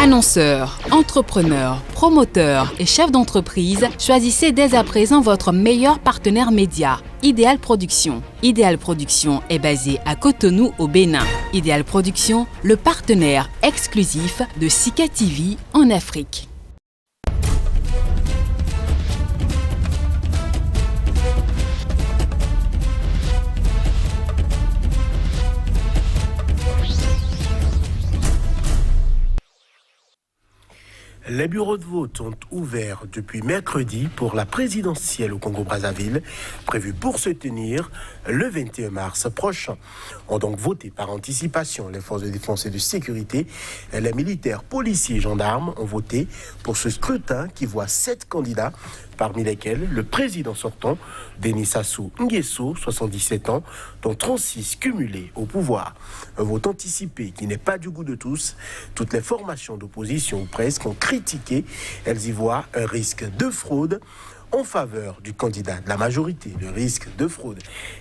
Annonceurs, entrepreneurs, promoteurs et chefs d'entreprise, choisissez dès à présent votre meilleur partenaire média, Ideal Production. Ideal Production est basé à Cotonou au Bénin. Ideal Production, le partenaire exclusif de Sika TV en Afrique. Les bureaux de vote ont ouvert depuis mercredi pour la présidentielle au Congo-Brazzaville, prévue pour se tenir le 21 mars prochain. Ont donc voté par anticipation les forces de défense et de sécurité. Les militaires, policiers et gendarmes ont voté pour ce scrutin qui voit 7 candidats, parmi lesquels le président sortant, Denis Sassou Nguesso, 77 ans, dont 36 cumulés au pouvoir. Un vote anticipé qui n'est pas du goût de tous. Toutes les formations d'opposition ou presque ont critiqué. Elles y voient un risque de fraude en faveur du candidat de la majorité. Le risque de fraude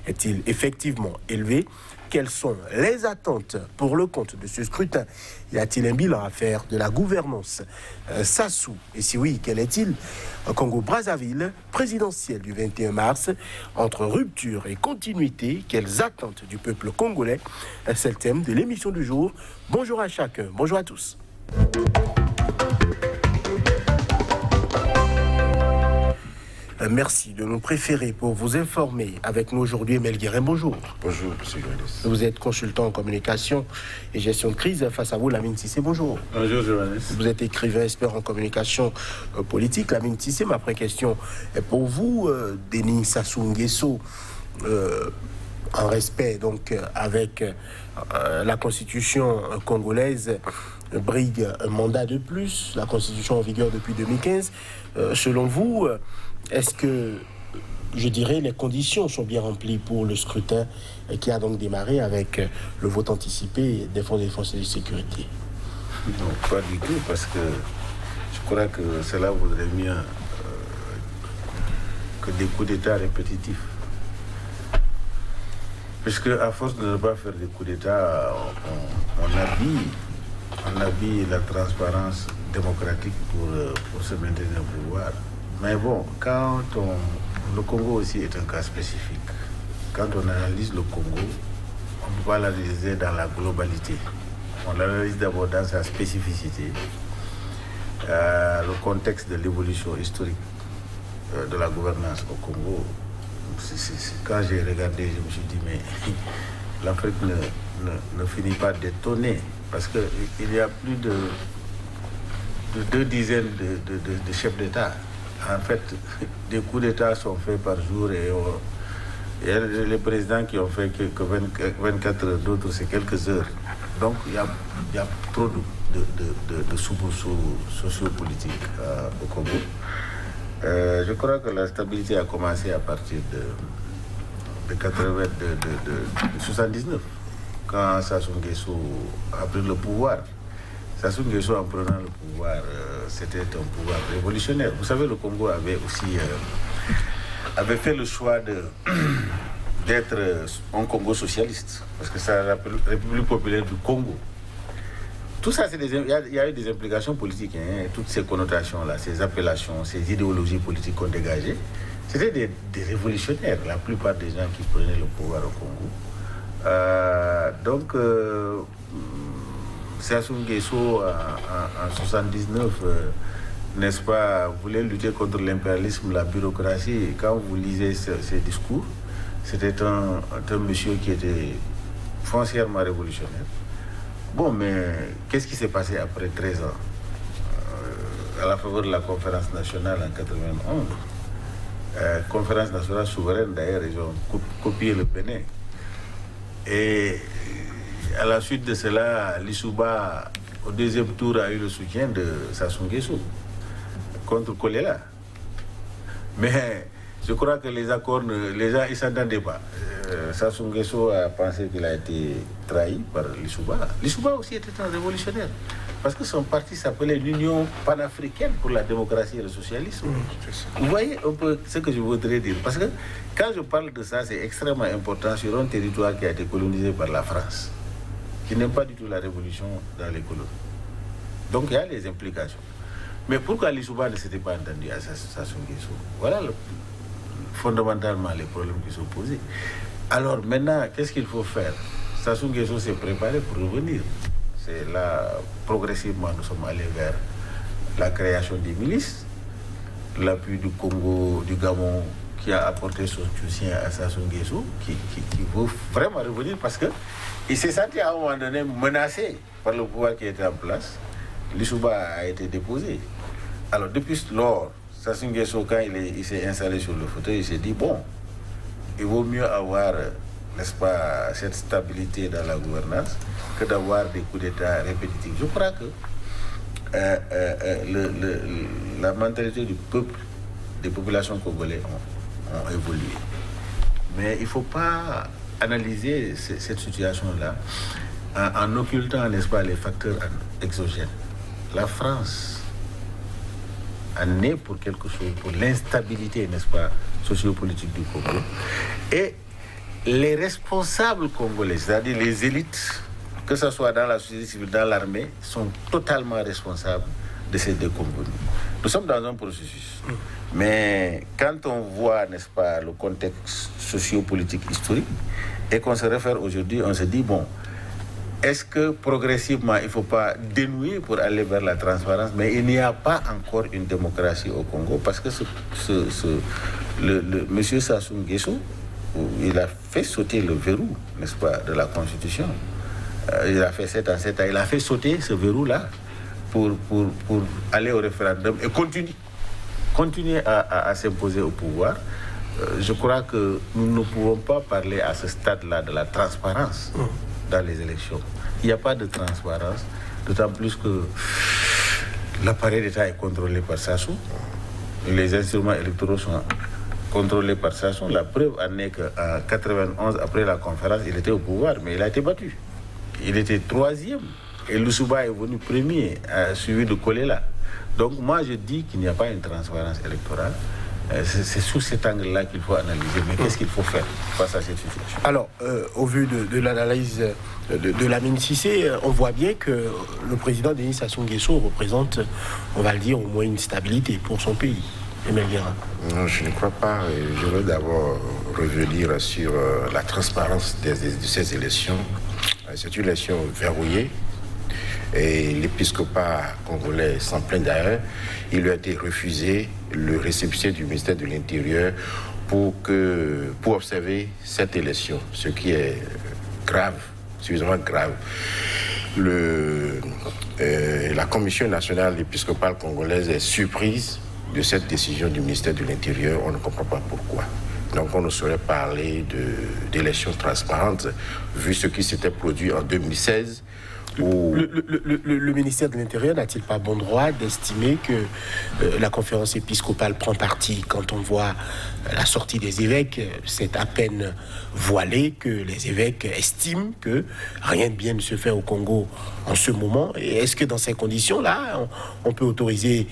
est-il effectivement élevé ? Quelles sont les attentes pour le compte de ce scrutin ? Y a-t-il un bilan à faire de la gouvernance Sassou? Et si oui, quel est-il? Congo-Brazzaville, présidentielle du 21 mars, entre rupture et continuité, quelles attentes du peuple congolais? C'est le thème de l'émission du jour. Bonjour à chacun, bonjour à tous. Merci de nous préférer pour vous informer avec nous aujourd'hui. Emel Guérin, bonjour. Bonjour, M. Johannes. Vous êtes consultant en communication et gestion de crise. Face à vous, Lamine Tissé, bonjour. Bonjour, Johannes. Vous êtes écrivain, expert en communication politique. Lamine Tissé, ma première question est pour vous. Denis Sassou Nguesso, en respect donc avec la constitution congolaise, brigue un mandat de plus. La constitution en vigueur depuis 2015. Selon vous, est-ce que, je dirais, les conditions sont bien remplies pour le scrutin qui a donc démarré avec le vote anticipé des forces de défense et de sécurité? Non, pas du tout, parce que je crois que cela vaudrait mieux que des coups d'État répétitifs. Puisque à force de ne pas faire des coups d'État, on habille la transparence démocratique pour se maintenir au pouvoir. Mais bon, le Congo aussi est un cas spécifique. Quand on analyse le Congo, on ne peut pas l'analyser dans la globalité. On l'analyse d'abord dans sa spécificité, le contexte de l'évolution historique de la gouvernance au Congo. Quand j'ai regardé, je me suis dit, mais l'Afrique ne finit pas d'étonner, parce qu'il y a plus de 2 dizaines de chefs d'État. En fait, des coups d'État sont faits par jour et il y a les présidents qui ont fait que 24 heures, d'autres c'est quelques heures. Donc il y a trop de soubresauts sociopolitiques au Congo. Je crois que la stabilité a commencé à partir de 79, quand Sassou Nguesso a pris le pouvoir. Sassou Nguesso, en prenant le pouvoir, c'était un pouvoir révolutionnaire. Vous savez, le Congo avait aussi avait fait le choix d'être un Congo socialiste, parce que c'est la République populaire du Congo. Tout ça, il y a eu des implications politiques, hein, toutes ces connotations-là, ces appellations, ces idéologies politiques qu'on dégageait. C'était des révolutionnaires, la plupart des gens qui prenaient le pouvoir au Congo. Donc, Sassou Nguesso, en 79, n'est-ce pas, voulait lutter contre l'impérialisme, la bureaucratie. Et quand vous lisez ces discours, c'était un monsieur qui était foncièrement révolutionnaire. Bon, mais qu'est-ce qui s'est passé après 13 ans à la faveur de la conférence nationale en 91? Conférence nationale souveraine, d'ailleurs, ils ont copié le Bénin. Et à la suite de cela, Lissouba, au deuxième tour, a eu le soutien de Sassou Nguesso contre Kolela. Mais je crois que les accords, les gens ne s'entendaient pas. Sassou Nguesso a pensé qu'il a été trahi par Lissouba. Lissouba aussi était un révolutionnaire, parce que son parti s'appelait l'Union panafricaine pour la démocratie et le socialisme. Vous voyez un peu ce que je voudrais dire, parce que quand je parle de ça, c'est extrêmement important sur un territoire qui a été colonisé par la France, qui n'aime pas du tout la révolution dans les colonies. Donc il y a les implications. Mais pourquoi Lissouba ne s'était pas entendu à Sassou Nguesso? Voilà fondamentalement les problèmes qui sont posés. Alors maintenant, qu'est-ce qu'il faut faire? Sassou Nguesso s'est préparé pour revenir. C'est là, progressivement, nous sommes allés vers la création des milices, l'appui du Congo, du Gabon, qui a apporté son soutien à Sassou Nguesso, qui veut vraiment revenir parce qu'il s'est senti à un moment donné menacé par le pouvoir qui était en place. Lissouba a été déposé. Alors depuis lors, Sassou Nguesso, quand il s'est installé sur le fauteuil, il s'est dit, bon, il vaut mieux avoir, n'est-ce pas, cette stabilité dans la gouvernance que d'avoir des coups d'État répétitifs. Je crois que la mentalité du peuple, des populations congolaises ont évolué. Mais il ne faut pas analyser cette situation-là en occultant, n'est-ce pas, les facteurs exogènes. La France en est pour quelque chose, pour l'instabilité, n'est-ce pas, sociopolitique du Congo. Et les responsables congolais, c'est-à-dire les élites, que ce soit dans la société civile, dans l'armée, sont totalement responsables de ces déconvenues. Nous sommes dans un processus. Mais quand on voit, n'est-ce pas, le contexte sociopolitique historique, et qu'on se réfère aujourd'hui, on se dit, bon, est-ce que progressivement, il ne faut pas dénouer pour aller vers la transparence? Mais il n'y a pas encore une démocratie au Congo, parce que le monsieur Sassou Nguesso, il a fait sauter le verrou, n'est-ce pas, de la Constitution. Il a fait 7 ans, il a fait sauter ce verrou-là pour aller au référendum et continuer à s'imposer au pouvoir. Je crois que nous ne pouvons pas parler à ce stade-là de la transparence dans les élections. Il n'y a pas de transparence, d'autant plus que l'appareil d'État est contrôlé par Sassou. Les instruments électoraux sont contrôlés par Sassou. La preuve en est qu'en 91, après la conférence, il était au pouvoir, mais il a été battu. Il était 3e et Lissouba est venu 1er, suivi de Kolela. Donc moi je dis qu'il n'y a pas une transparence électorale. C'est sous cet angle-là qu'il faut analyser. Mais qu'est-ce qu'il faut faire face à cette situation? Alors, au vu de l'analyse de Lamine Cissé, on voit bien que le président Denis Sassou Nguesso représente, on va le dire, au moins une stabilité pour son pays. Non, je ne crois pas. Je veux d'abord revenir sur la transparence de ces élections. C'est une élection verrouillée. Et l'épiscopat congolais s'en plaint d'ailleurs. Il lui a été refusé le récépissé du ministère de l'Intérieur pour observer cette élection, ce qui est grave, suffisamment grave. La Commission nationale épiscopale congolaise est surprise de cette décision du ministère de l'Intérieur. On ne comprend pas pourquoi. Donc on ne saurait parler d'élections transparentes vu ce qui s'était produit en 2016. Le ministère de l'Intérieur n'a-t-il pas bon droit d'estimer que la conférence épiscopale prend parti? Quand on voit la sortie des évêques, c'est à peine voilé que les évêques estiment que rien de bien ne se fait au Congo en ce moment. Et est-ce que dans ces conditions-là, on peut autoriser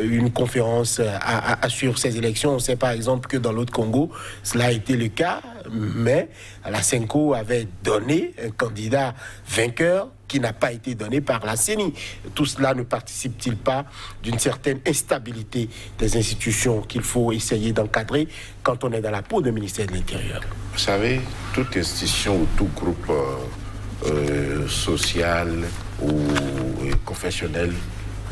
une conférence à suivre ces élections? On sait par exemple que dans l'autre Congo, cela a été le cas, mais la Senko avait donné un candidat vainqueur qui n'a pas été donné par la CENI. Tout cela ne participe-t-il pas d'une certaine instabilité des institutions qu'il faut essayer d'encadrer quand on est dans la peau du ministère de l'Intérieur? Vous savez, toute institution ou tout groupe social ou confessionnel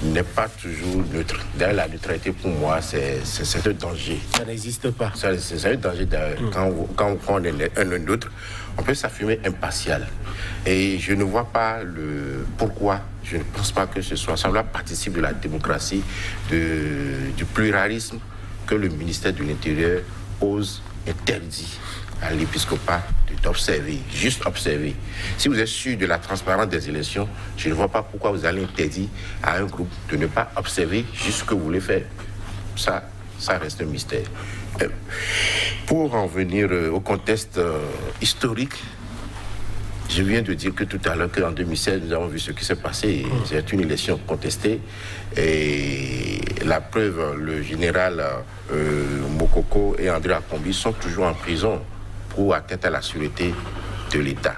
n'est pas toujours neutre. D'ailleurs, la neutralité, pour moi, c'est un danger. Ça n'existe pas. C'est un danger. Quand on est un ou l'autre, on peut s'affirmer impartial. Et je ne vois pas pourquoi. Je ne pense pas que ce soit. Ça participe de la démocratie, du pluralisme que le ministère de l'Intérieur ose interdire à l'épiscopat d'observer, juste observer. Si vous êtes sûr de la transparence des élections, je ne vois pas pourquoi vous allez interdire à un groupe de ne pas observer juste ce que vous voulez faire. Ça reste un mystère. Pour en venir au contexte historique, je viens de dire que tout à l'heure qu'en 2016, nous avons vu ce qui s'est passé. C'est une élection contestée. Et la preuve, le général Mokoko et André Akombi sont toujours en prison pour atteinte à la sûreté de l'État.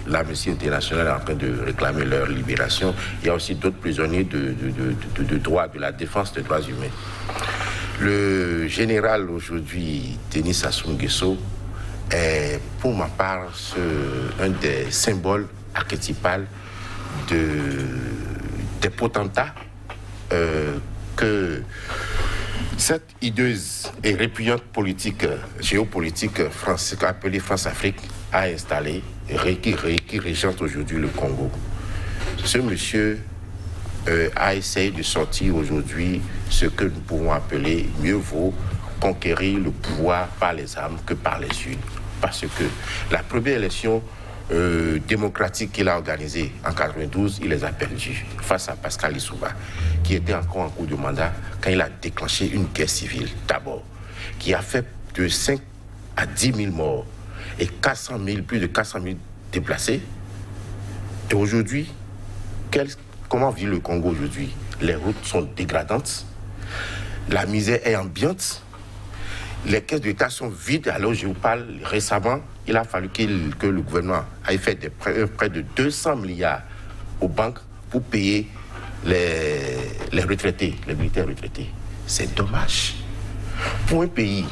l'Amnesty International est en train de réclamer leur libération. Il y a aussi d'autres prisonniers de droit, de la défense des droits humains. Le général aujourd'hui, Denis Sassou Nguesso, est pour ma part un des symboles archétypales des potentats que cette hideuse et répugnante politique géopolitique appelée France-Afrique a installée et qui régente aujourd'hui le Congo. Ce monsieur a essayé de sortir aujourd'hui ce que nous pouvons appeler mieux vaut conquérir le pouvoir par les armes que par les urnes. Parce que la première élection démocratique qu'il a organisée en 92, il les a perdus face à Pascal Lissouba, qui était encore en cours de mandat quand il a déclenché une guerre civile d'abord, qui a fait de 5 à 10 000 morts et plus de 400 000 déplacés. Et aujourd'hui, comment vit le Congo aujourd'hui? Les routes sont dégradantes, la misère est ambiante, les caisses d'État sont vides. Alors je vous parle récemment, il a fallu que le gouvernement ait fait près de 200 milliards aux banques pour payer les retraités, les militaires retraités. C'est dommage. Pour un pays,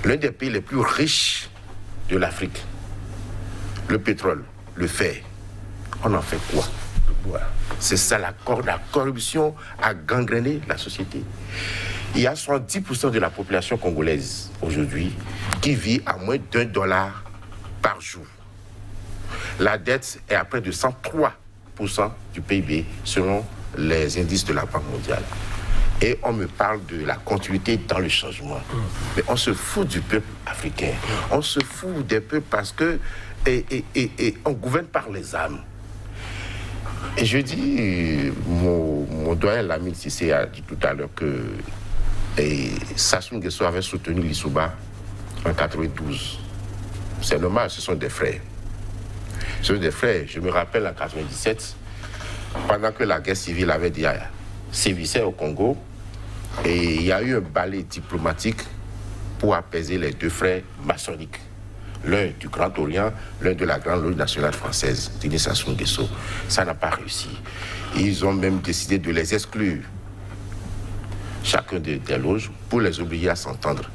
l'un des pays les plus riches de l'Afrique, le pétrole, le fer, on en fait quoi? C'est ça, la corruption a gangréné la société. Il y a 70% de la population congolaise aujourd'hui qui vit à moins $1 par jour. La dette est à près de 103% du PIB selon les indices de la Banque mondiale. Et on me parle de la continuité dans le changement. Mais on se fout du peuple africain. On se fout des peuples parce que on gouverne par les âmes. Et je dis, mon doyen Lamine Cissé a dit tout à l'heure que Sassou Nguesso avait soutenu Lissouba en 92. C'est normal, ce sont des frères. Ce sont des frères. Je me rappelle en 97, pendant que la guerre civile avait déjà sévissé au Congo, et il y a eu un balai diplomatique pour apaiser les deux frères maçonniques. L'un du Grand Orient, l'un de la Grande Loge nationale française, Denis Sassou Nguesso. Ça n'a pas réussi. Ils ont même décidé de les exclure, chacun des loges, pour les obliger à s'entendre.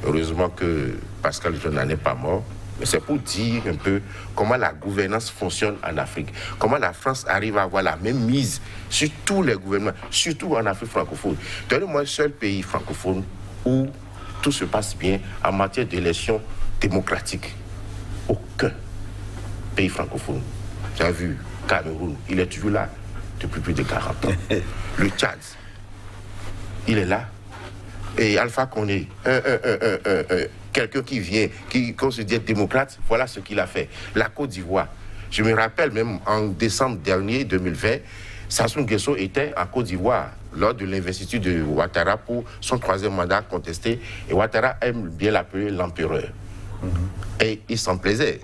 Heureusement que Pascal Lissouba n'en est pas mort, mais c'est pour dire un peu comment la gouvernance fonctionne en Afrique, comment la France arrive à avoir la même mise sur tous les gouvernements, surtout en Afrique francophone. Donnez-moi un seul pays francophone où tout se passe bien en matière d'élection démocratique. Aucun pays francophone. J'ai vu Cameroun, il est toujours là depuis plus de 40 ans. Le Tchad, il est là. Et Alpha Condé, quelqu'un qui vient, qu'on se dit démocrate, voilà ce qu'il a fait. La Côte d'Ivoire. Je me rappelle même en décembre dernier, 2020, Sassou Nguesso était en Côte d'Ivoire lors de l'investiture de Ouattara pour son 3e mandat contesté. Et Ouattara aime bien l'appeler l'empereur. Et il s'en plaisait.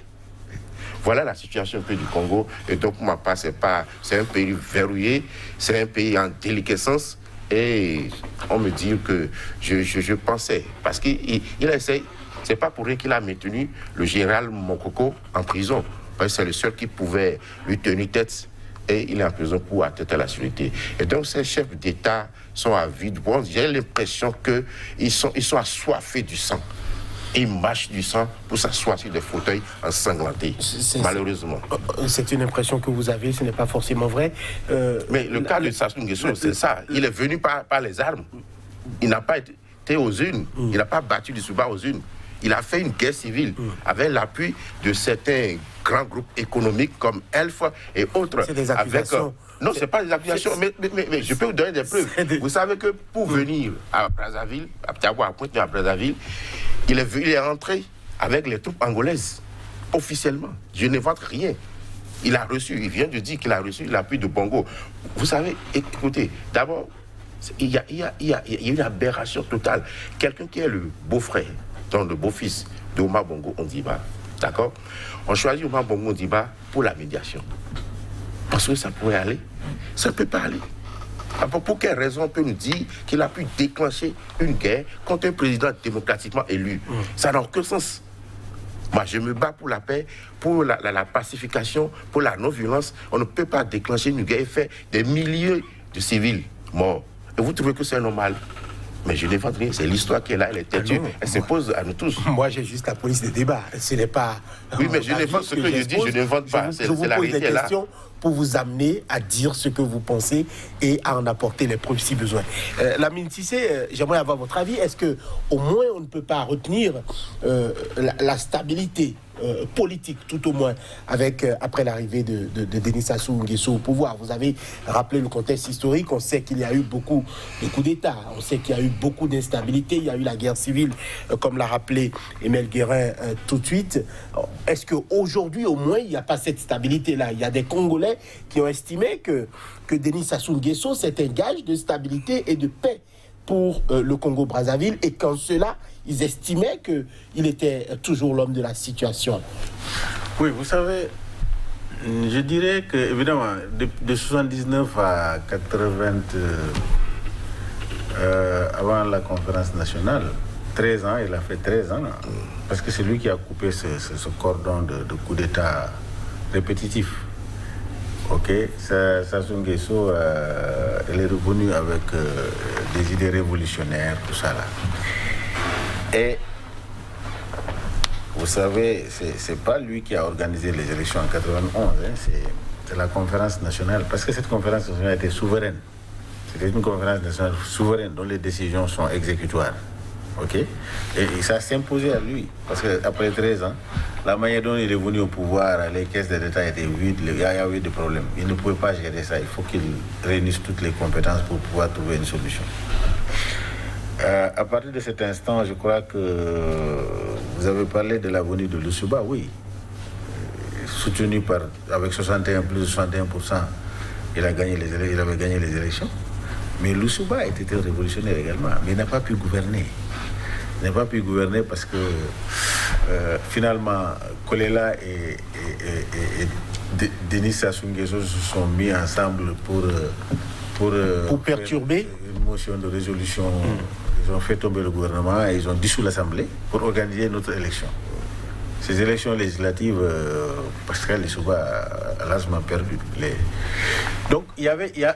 Voilà la situation un peu du Congo. Et donc, pour ma part, c'est un pays verrouillé, c'est un pays en déliquescence. Et on me dit que je pensais, parce qu'il essaie, c'est pas pour rien qu'il a maintenu le général Mokoko en prison. Parce que c'est le seul qui pouvait lui tenir tête. Et il est en prison pour atteindre la sécurité. Et donc, ces chefs d'État sont avides. Bon, j'ai l'impression qu'ils sont assoiffés du sang. Ils mâchent du sang pour s'asseoir sur des fauteuils ensanglantés, malheureusement. C'est une impression que vous avez, ce n'est pas forcément vrai. Mais le cas de Sassou Nguesso, c'est ça. Il est venu par les armes. Il n'a pas été aux urnes. Il n'a pas battu Lissouba aux urnes. Il a fait une guerre civile avec l'appui de certains grands groupes économiques comme Elf et autres. C'est des accusations. Non, ce n'est pas des accusations, mais je peux vous donner des preuves. Vous savez que pour venir à Brazzaville, à Pointe à Brazzaville, il est rentré avec les troupes angolaises, officiellement. Je n'invente rien. Il vient de dire qu'il a reçu l'appui de Bongo. Vous savez, écoutez, d'abord, il y a une aberration totale. Quelqu'un qui est le beau-frère, donc le beau-fils d'Omar Bongo Ondimba, d'accord? On choisit Omar Bongo Ondimba pour la médiation. Parce que ça pourrait aller. Ça ne peut pas aller. Pour quelle raison on peut nous dire qu'il a pu déclencher une guerre contre un président démocratiquement élu? Ça n'a aucun sens. Moi, je me bats pour la paix, pour la pacification, pour la non-violence. On ne peut pas déclencher une guerre et faire des milliers de civils morts. Et vous trouvez que c'est normal? Mais je n'invente rien, c'est l'histoire qui est là, elle est têtue, elle s'impose à nous tous. Moi, j'ai juste la police de débat. Ce n'est pas. Oui, mais je n'invente ce que je dis, je n'invente pas. Je vous pose des questions pour vous amener à dire ce que vous pensez et à en apporter les preuves si besoin. Lamine Cissé, j'aimerais avoir votre avis. Est-ce que au moins on ne peut pas retenir la stabilité politique, tout au moins, avec après l'arrivée de Denis Sassou Nguesso au pouvoir? Vous avez rappelé le contexte historique. On sait qu'il y a eu beaucoup de coups d'État. On sait qu'il y a eu beaucoup d'instabilité. Il y a eu la guerre civile, comme l'a rappelé Emile Guérin tout de suite. Est-ce qu'aujourd'hui, au moins, il n'y a pas cette stabilité-là? Il y a des Congolais qui ont estimé que Denis Sassou Nguesso, c'est un gage de stabilité et de paix pour le Congo-Brazzaville, et qu'en cela, ils estimaient qu'il était toujours l'homme de la situation. Oui, vous savez, je dirais que, évidemment, de 79 à 80, avant la conférence nationale, 13 ans, il a fait 13 ans, parce que c'est lui qui a coupé ce cordon de coups d'État répétitifs. Ok, Sassou Nguesso, elle est revenue avec des idées révolutionnaires, tout ça là. Et vous savez, c'est pas lui qui a organisé les élections en 91, hein, c'est la conférence nationale, parce que cette conférence nationale était souveraine. C'était une conférence nationale souveraine dont les décisions sont exécutoires. Ok, et ça s'imposait à lui, parce qu'après 13 ans, la manière dont il est venu au pouvoir, les caisses de l'État étaient vides, il y a eu des problèmes. Il ne pouvait pas gérer ça, il faut qu'il réunisse toutes les compétences pour pouvoir trouver une solution. À partir de cet instant, je crois que vous avez parlé de la venue de Loussouba, oui. Soutenu avec 61, plus de 61%, il avait gagné les élections. Mais Loussouba était un révolutionnaire également, mais il n'a pas pu gouverner. Il n'a pas pu gouverner parce que finalement, Kolela et Denis Sassou Nguesso se sont mis ensemble pour perturber une motion de résolution. Ils ont fait tomber le gouvernement et ils ont dissous l'Assemblée pour organiser notre élection. Ces élections législatives, Pascal Lissouba a largement perdu. Donc,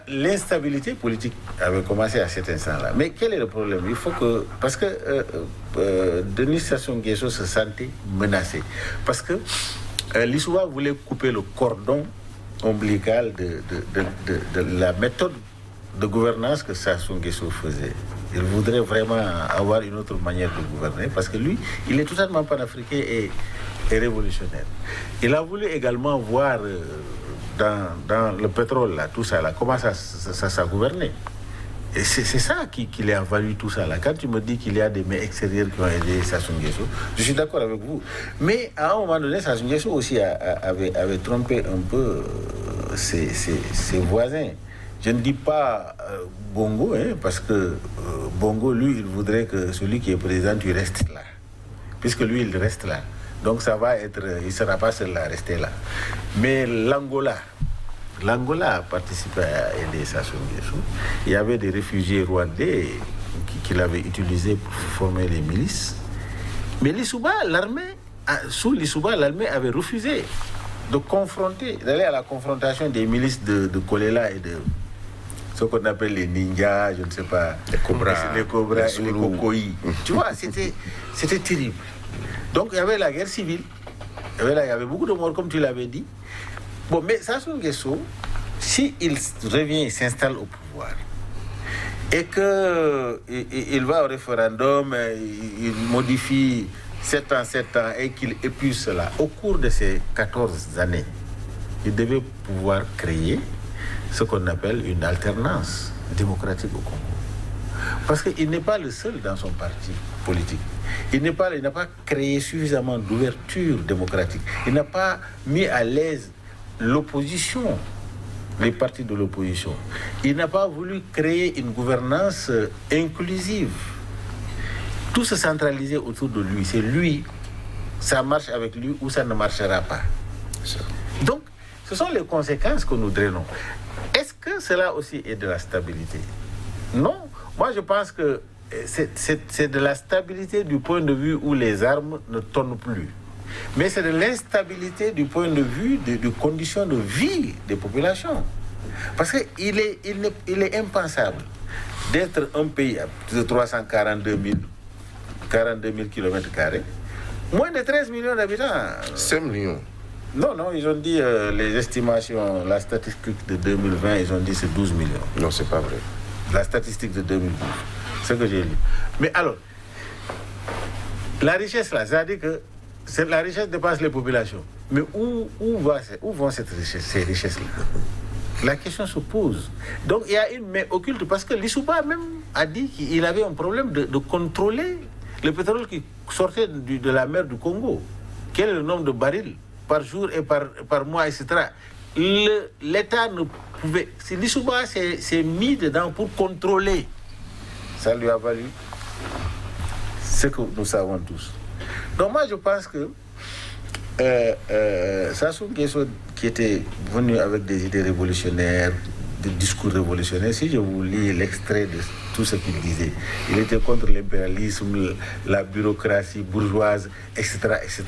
l'instabilité politique avait commencé à cet instant-là. Mais quel est le problème? Il faut que... Parce que Denis Sassou Nguesso se sentait menacé. Parce que Lissouba voulait couper le cordon ombilical de la méthode de gouvernance que Sassou Nguesso faisait. Il voudrait vraiment avoir une autre manière de gouverner parce que lui, il est totalement panafricain et révolutionnaire. Il a voulu également voir dans le pétrole, là, tout ça, là, comment ça gouvernait. Et c'est ça qui lui a valu tout ça. Là. Quand tu me dis qu'il y a des mains extérieures qui ont aidé Sassou Nguesso, je suis d'accord avec vous. Mais à un moment donné, Sassou Nguesso aussi avait trompé un peu ses voisins. Je ne dis pas Bongo, hein, parce que Bongo, lui, il voudrait que celui qui est président, tu restes là. Puisque lui, il reste là. Donc ça va être, il ne sera pas seul à rester là. Mais l'Angola a participé à aider Sassou Nguesso. Il y avait des réfugiés rwandais qu'il avait utilisés pour former les milices. Mais sous Lissouba, l'armée avait refusé d'aller à la confrontation des milices de Kolela et de ce qu'on appelle les ninjas, je ne sais pas, les cobras et les cocoïs. Tu vois, c'était terrible. Donc il y avait la guerre civile, il y avait beaucoup de morts, comme tu l'avais dit. Bon, mais Sassou Nguesso, s'il revient, il s'installe au pouvoir, et qu'il va au référendum, il modifie 7 ans, et qu'il épuise cela, au cours de ces 14 années, il devait pouvoir créer ce qu'on appelle une alternance démocratique au Congo. Parce qu'il n'est pas le seul dans son parti politique. Il n'a pas créé suffisamment d'ouverture démocratique. Il n'a pas mis à l'aise l'opposition, les partis de l'opposition. Il n'a pas voulu créer une gouvernance inclusive. Tout se centralisait autour de lui. C'est lui, ça marche avec lui ou ça ne marchera pas. Donc, ce sont les conséquences que nous drainons. Est-ce que cela aussi est de la stabilité? Non. Moi, je pense que c'est de la stabilité du point de vue où les armes ne tonnent plus. mais c'est de l'instabilité du point de vue de conditions de vie des populations. Parce qu'il est impensable d'être un pays de 342 000 km², moins de 13 millions d'habitants. 5 millions. Non, ils ont dit les estimations, la statistique de 2020, ils ont dit c'est 12 millions. Non, c'est pas vrai. La statistique de 2012, c'est ce que j'ai lu. Mais alors, la richesse là, c'est-à-dire que la richesse dépasse les populations. Mais où vont ces richesses-là? La question se pose. Donc il y a une main occulte parce que Lissouba même a dit qu'il avait un problème de contrôler le pétrole qui sortait de la mer du Congo. Quel est le nombre de barils par jour et par mois, etc. L'État ne pouvait... Si Lissouba s'est mis dedans pour contrôler, ça lui a valu ce que nous savons tous. Donc moi je pense que Sassou Nguesso, qui était venu avec des idées révolutionnaires, des discours révolutionnaires, si je vous lis l'extrait de tout ce qu'il disait, il était contre l'impérialisme, la bureaucratie bourgeoise, etc., etc.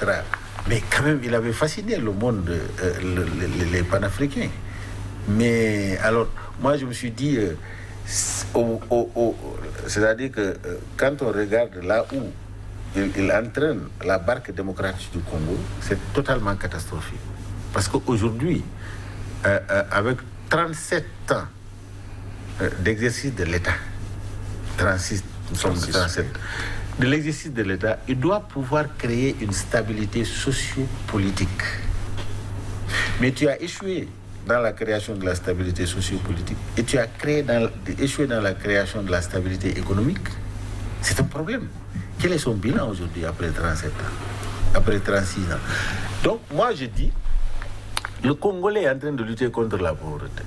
Mais quand même, il avait fasciné le monde, les panafricains. Mais alors, moi je me suis dit, c'est-à-dire que quand on regarde là où il entraîne la barque démocratique du Congo, c'est totalement catastrophique. Parce qu'aujourd'hui, avec 37 ans d'exercice de l'État, 36, nous sommes de 37, de l'exercice de l'État, il doit pouvoir créer une stabilité socio-politique. Mais tu as échoué dans la création de la stabilité socio-politique et tu as échoué dans la création de la stabilité économique. C'est un problème. Quel est son bilan aujourd'hui après 37 ans, après 36 ans? Donc moi je dis, le Congolais est en train de lutter contre la pauvreté,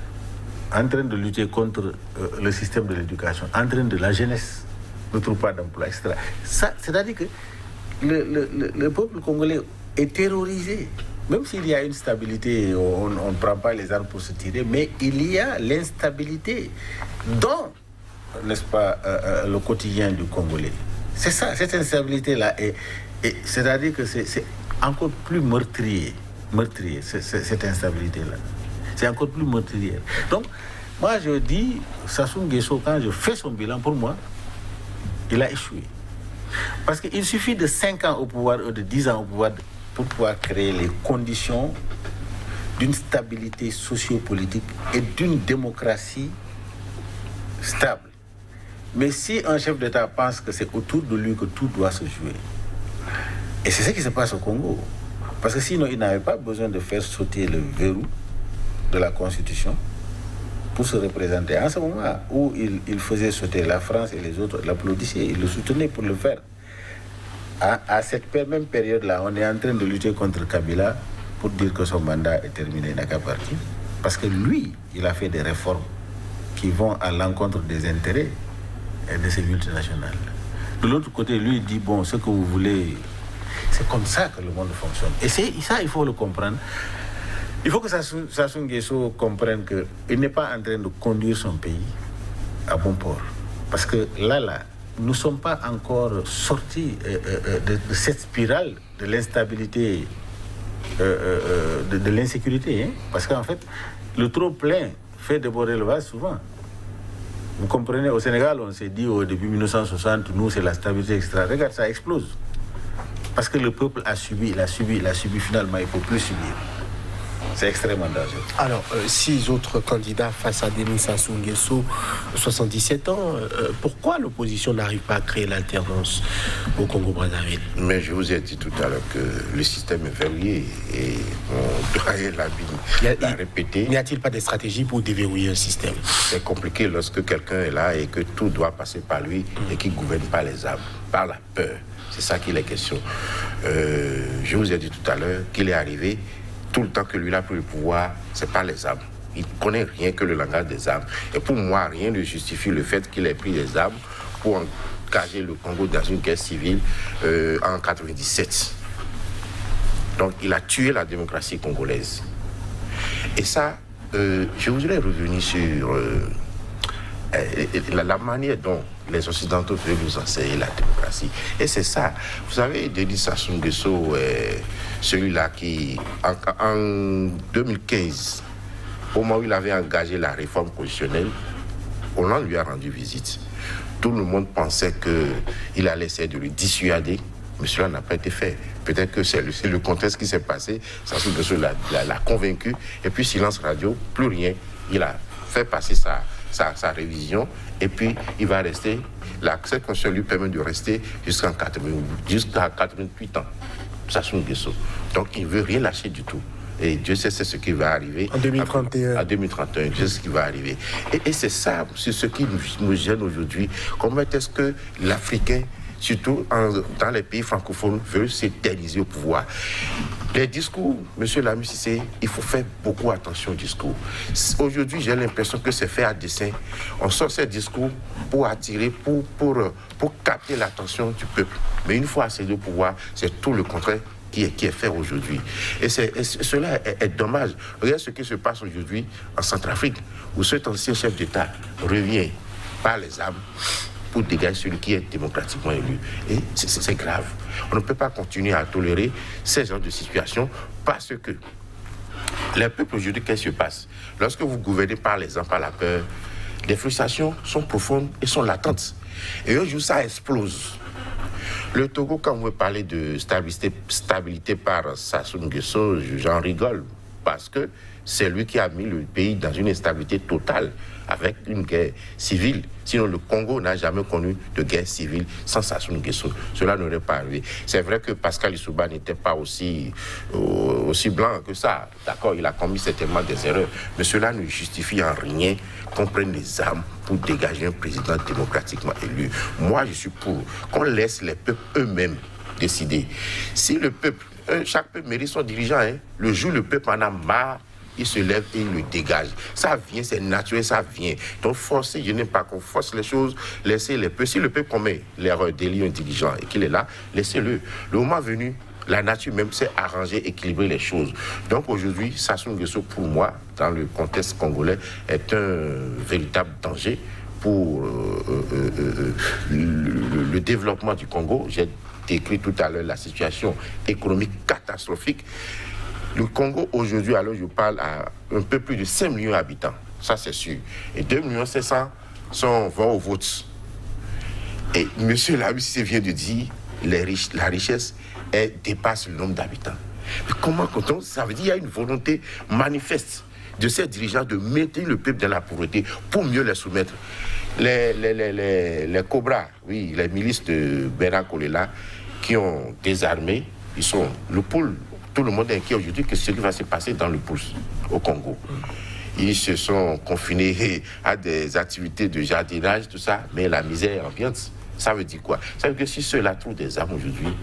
en train de lutter contre le système de l'éducation, en train de la jeunesse ne trouve pas d'emploi, etc. Ça, c'est-à-dire que le peuple congolais est terrorisé. Même s'il y a une stabilité, on ne prend pas les armes pour se tirer, mais il y a l'instabilité dans, n'est-ce pas, le quotidien du Congolais. C'est ça, cette instabilité-là, c'est-à-dire que c'est encore plus meurtrier, cette instabilité-là. C'est encore plus meurtrier. Donc, moi je dis, Sassou Nguesso, quand je fais son bilan, pour moi, il a échoué. Parce qu'il suffit de 5 ans au pouvoir, ou de 10 ans au pouvoir, pour pouvoir créer les conditions d'une stabilité sociopolitique et d'une démocratie stable. Mais si un chef d'État pense que c'est autour de lui que tout doit se jouer, et c'est ce qui se passe au Congo, parce que sinon il n'avait pas besoin de faire sauter le verrou de la Constitution pour se représenter. En ce moment où il faisait sauter la France et les autres l'applaudissaient, ils le soutenaient pour le faire. À cette même période-là, on est en train de lutter contre Kabila pour dire que son mandat est terminé, il n'a qu'à partir. Parce que lui, il a fait des réformes qui vont à l'encontre des intérêts de ces multinationales. De l'autre côté, lui, il dit, bon, ce que vous voulez, c'est comme ça que le monde fonctionne. Et ça, il faut le comprendre. Il faut que Sassou Nguesso comprenne qu'il n'est pas en train de conduire son pays à bon port. Parce que là, nous ne sommes pas encore sortis de cette spirale de l'instabilité, de l'insécurité. Hein? Parce qu'en fait, le trop plein fait déborder le vase souvent. Vous comprenez, au Sénégal, on s'est dit depuis 1960, nous, c'est la stabilité, etc. Regarde, ça explose. Parce que le peuple a subi, finalement, il ne faut plus subir. C'est extrêmement dangereux. Alors, 6 autres candidats face à Denis Sassou Nguesso, 77 ans. Pourquoi l'opposition n'arrive pas à créer l'alternance au Congo-Brazzaville? Mais je vous ai dit tout à l'heure que le système est verrouillé et on doit la répéter. N'y a-t-il pas de stratégie pour déverrouiller un système? C'est compliqué lorsque quelqu'un est là et que tout doit passer par lui et qu'il ne gouverne pas les âmes, par la peur. C'est ça qu'il est question. Je vous ai dit tout à l'heure qu'il est arrivé. Tout le temps que lui a pris le pouvoir, c'est pas les armes. Il ne connaît rien que le langage des armes. Et pour moi, rien ne justifie le fait qu'il ait pris les armes pour engager le Congo dans une guerre civile en 1997. Donc, il a tué la démocratie congolaise. Et ça, je voudrais revenir sur la manière dont les Occidentaux veulent nous enseigner la démocratie. Et c'est ça. Vous savez, Denis Sassou Nguesso, celui-là qui, en 2015, au moment où il avait engagé la réforme constitutionnelle, Hollande lui a rendu visite. Tout le monde pensait qu'il allait essayer de le dissuader, mais cela n'a pas été fait. Peut-être que c'est le contexte qui s'est passé, Sassou Nguesso l'a convaincu, et puis silence radio, plus rien. Il a fait passer sa révision, et puis il va rester, cette constitution lui permet de rester jusqu'à 88 ans, Sassou Nguesso. Donc il ne veut rien lâcher du tout. Et Dieu sait c'est ce qui va arriver. En 2031. En 2031, Dieu sait ce qui va arriver. Et c'est ça, c'est ce qui nous gêne aujourd'hui. Comment est-ce que l'Africain, surtout dans les pays francophones, veut s'éterniser au pouvoir? Les discours, monsieur Lamine Cissé, il faut faire beaucoup attention aux discours. Aujourd'hui, j'ai l'impression que c'est fait à dessein. On sort ces discours pour attirer, pour capter l'attention du peuple. Mais une fois accédé au pouvoir, c'est tout le contraire qui est fait aujourd'hui. Et cela est dommage. Regardez ce qui se passe aujourd'hui en Centrafrique, où cet ancien chef d'État revient par les armes pour dégager celui qui est démocratiquement élu. Et c'est grave. On ne peut pas continuer à tolérer ces genres de situations parce que les peuples aujourd'hui, qu'est-ce qui se passe? Lorsque vous gouvernez par l'exemple, par la peur, les frustrations sont profondes et sont latentes. Et un jour, ça explose. Le Togo, quand vous parlez de stabilité par Sassou Nguesso, j'en rigole, parce que c'est lui qui a mis le pays dans une instabilité totale, avec une guerre civile. Sinon, le Congo n'a jamais connu de guerre civile sans Sassou Nguesso. Cela n'aurait pas arrivé. C'est vrai que Pascal Lissouba n'était pas aussi blanc que ça. D'accord, il a commis certainement des erreurs, mais cela ne justifie en rien qu'on prenne les armes pour dégager un président démocratiquement élu. Moi, je suis pour qu'on laisse les peuples eux-mêmes décider. Si le peuple, chaque peuple mérite son dirigeant, le jour où le peuple en a marre, il se lève et il le dégage. Ça vient, c'est naturel, ça vient. Donc forcer, je n'aime pas qu'on force les choses, laissez les peuples. Si le peuple commet l'erreur d'élire un dirigeant et qu'il est là, laissez-le. Le moment venu, la nature même sait arranger, équilibrer les choses. Donc aujourd'hui, Sassou Nguesso, pour moi, dans le contexte congolais, est un véritable danger pour le développement du Congo. J'ai décrit tout à l'heure la situation économique catastrophique. Le Congo, aujourd'hui, alors je parle à un peu plus de 5 millions d'habitants, ça c'est sûr. Et 2 500 000 vont au vote. Et M. Labussi vient de dire la richesse dépasse le nombre d'habitants. Mais comment comptons? Ça veut dire qu'il y a une volonté manifeste de ces dirigeants de maintenir le peuple dans la pauvreté pour mieux les soumettre. Les Cobras, oui, les milices de Bera Kolela qui ont désarmé, ils sont le pôle. Tout le monde est inquiet aujourd'hui que ce qui va se passer dans le pouce au Congo. Ils se sont confinés à des activités de jardinage, tout ça, mais la misère ambiante, ça veut dire quoi? Ça veut dire que si ceux-là trouvent des armes aujourd'hui,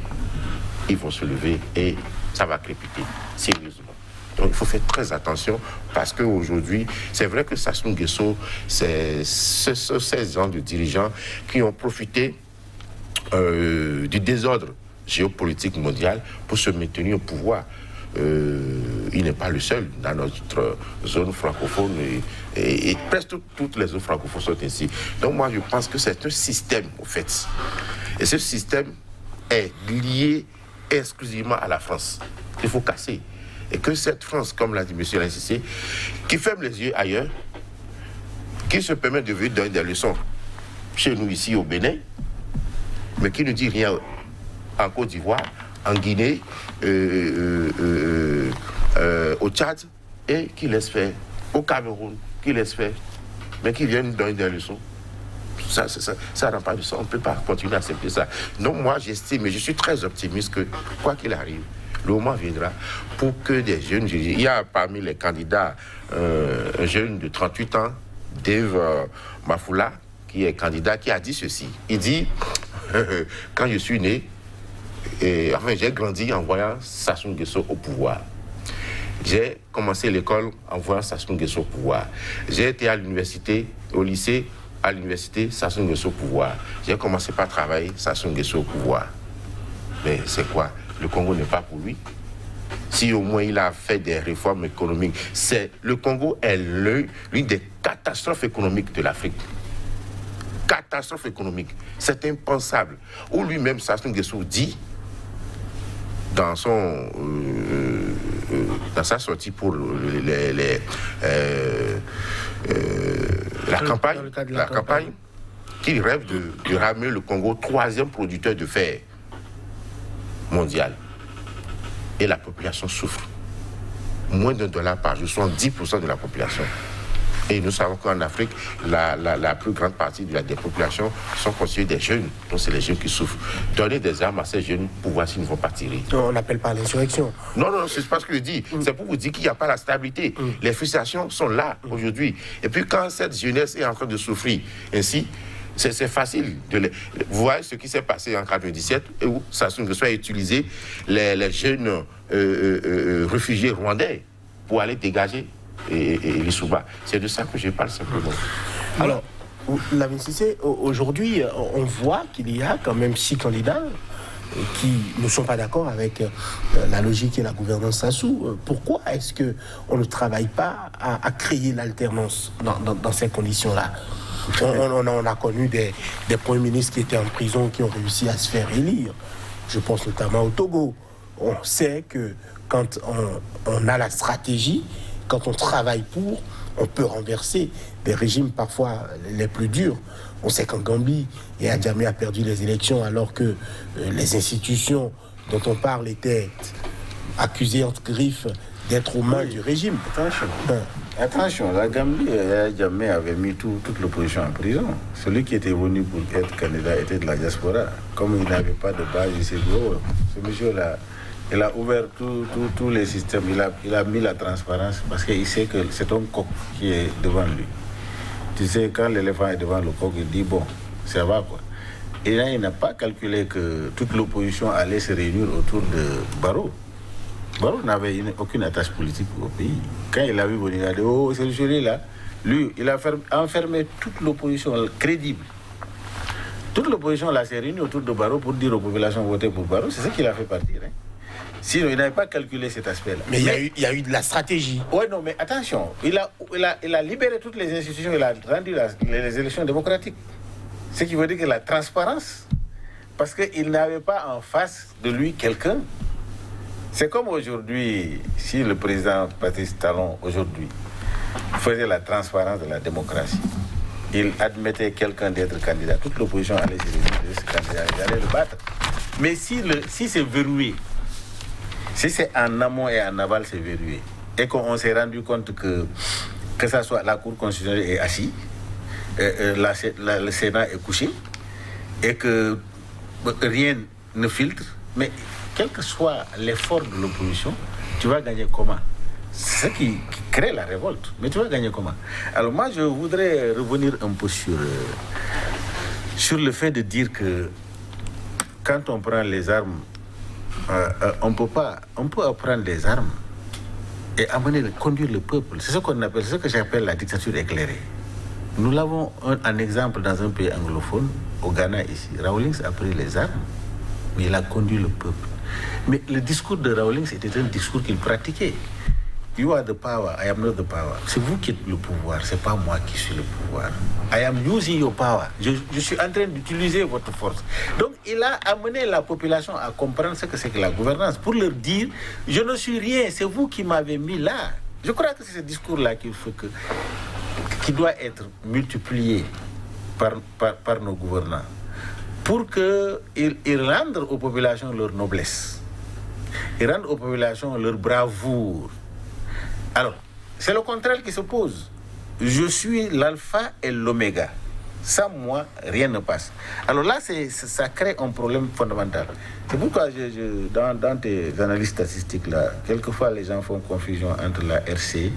ils vont se lever et ça va crépiter, sérieusement. Donc il faut faire très attention parce qu'aujourd'hui, c'est vrai que Sassou Nguesso, c'est ces gens de dirigeants qui ont profité du désordre géopolitique mondiale pour se maintenir au pouvoir. Il n'est pas le seul dans notre zone francophone et presque toutes les zones francophones sont ainsi. Donc moi je pense que c'est un système au fait. Et ce système est lié exclusivement à la France. Il faut casser. Et que cette France, comme l'a dit M. Lancissé, qui ferme les yeux ailleurs, qui se permet de venir donner des leçons chez nous ici au Bénin, mais qui ne dit rien en Côte d'Ivoire, en Guinée, au Tchad, et qui laisse faire, au Cameroun, qui laisse faire, mais qui viennent donner des leçons. Ça n'a pas de sens, on ne peut pas continuer à accepter ça. Donc moi j'estime, et je suis très optimiste que, quoi qu'il arrive, le moment viendra pour que des jeunes, il y a parmi les candidats un jeune de 38 ans, Dave Mafoula, qui est candidat, qui a dit ceci. Il dit, quand je suis né, j'ai grandi en voyant Sassou Nguesso au pouvoir. J'ai commencé l'école en voyant Sassou Nguesso au pouvoir. J'ai été à l'université, au lycée, à l'université, Sassou Nguesso au pouvoir. J'ai commencé par travailler, Sassou Nguesso au pouvoir. Mais c'est quoi? Le Congo n'est pas pour lui. Si au moins il a fait des réformes économiques, le Congo est l'une des catastrophes économiques de l'Afrique. catastrophe économique. C'est impensable. Ou lui-même, Sassou Nguesso dit, dans sa sortie pour la campagne, qu'il rêve de ramener le Congo 3e producteur de fer mondial. Et la population souffre. Moins d'$1 par jour, 70% de la population. Et nous savons qu'en Afrique, la plus grande partie de la population sont constitués des jeunes. Donc c'est les jeunes qui souffrent. Donner des armes à ces jeunes pour voir s'ils ne vont pas tirer. On n'appelle pas l'insurrection. Non, c'est pas ce que je dis. C'est pour vous dire qu'il n'y a pas la stabilité. Les frustrations sont là aujourd'hui. Et puis quand cette jeunesse est en train de souffrir ainsi, c'est facile. Vous voyez ce qui s'est passé en 1997, où Sassou Nguesso a utilisé les jeunes réfugiés rwandais pour aller dégager et les Souba. C'est de ça que je parle simplement. Alors, Lamine Cissé, aujourd'hui, on voit qu'il y a quand même 6 candidats qui ne sont pas d'accord avec la logique et la gouvernance Sassou. Pourquoi est-ce qu'on ne travaille pas à créer l'alternance dans ces conditions-là? On a connu des premiers ministres qui étaient en prison, qui ont réussi à se faire élire. Je pense notamment au Togo. On sait que quand on a la stratégie, quand on travaille pour, on peut renverser des régimes parfois les plus durs. On sait qu'en Gambie, Yahya Jammeh a perdu les élections alors que les institutions dont on parle étaient accusées entre griffes d'être aux mains du régime. Attention, la Gambie, Yahya Jammeh avait mis toute l'opposition en prison. Celui qui était venu pour être candidat était de la diaspora. Comme il n'avait pas de base, il s'est dit, oh, ce monsieur-là, il a ouvert tous les systèmes, il a mis la transparence parce qu'il sait que c'est un coq qui est devant lui. Tu sais, quand l'éléphant est devant le coq, il dit, bon, ça va quoi. Et là, il n'a pas calculé que toute l'opposition allait se réunir autour de Barrow. Barrow n'avait aucune attache politique au pays. Quand il a vu venir, il a dit, oh, c'est celui-là. Lui, il a enfermé toute l'opposition crédible. Toute l'opposition là s'est réunie autour de Barrow pour dire aux populations voter pour Barrow. C'est ça qu'il a fait partir. Hein. Sinon, il n'avait pas calculé cet aspect-là. Mais il y a eu de la stratégie. Oui, non, mais attention. Il a libéré toutes les institutions, il a rendu les élections démocratiques. Ce qui veut dire que la transparence, parce qu'il n'avait pas en face de lui quelqu'un. C'est comme aujourd'hui, si le président Patrice Talon, aujourd'hui, faisait la transparence de la démocratie, il admettait quelqu'un d'être candidat, toute l'opposition allait se réunir de ce candidat, il allait le battre. Mais si c'est verrouillé, si c'est en amont et en aval, c'est verrouillé, et qu'on s'est rendu compte que ça soit la Cour constitutionnelle est assise, le Sénat est couché, et que rien ne filtre, mais quel que soit l'effort de l'opposition, tu vas gagner comment? C'est ce qui crée la révolte. Mais tu vas gagner comment? Alors moi, je voudrais revenir un peu sur le fait de dire que quand on prend les armes, on peut apprendre les armes et conduire le peuple. C'est ce qu'on appelle, ce que j'appelle la dictature éclairée. Nous l'avons un exemple dans un pays anglophone, au Ghana ici. Rawlings a pris les armes, mais il a conduit le peuple. Mais le discours de Rawlings était un discours qu'il pratiquait. You are the power, I am not the power. C'est vous qui êtes le pouvoir, c'est pas moi qui suis le pouvoir. I am using your power. Je suis en train d'utiliser votre force. Donc il a amené la population à comprendre ce que c'est que la gouvernance, pour leur dire, je ne suis rien, c'est vous qui m'avez mis là. Je crois que c'est ce discours-là qui doit être multiplié par nos gouvernants, pour qu'ils rendent aux populations leur noblesse, ils rendent aux populations leur bravoure. Alors, c'est le contraire qui se pose. Je suis l'alpha et l'oméga. Sans moi, rien ne passe. Alors là, ça crée un problème fondamental. C'est pourquoi, dans tes analyses statistiques, là, quelquefois les gens font confusion entre la RC,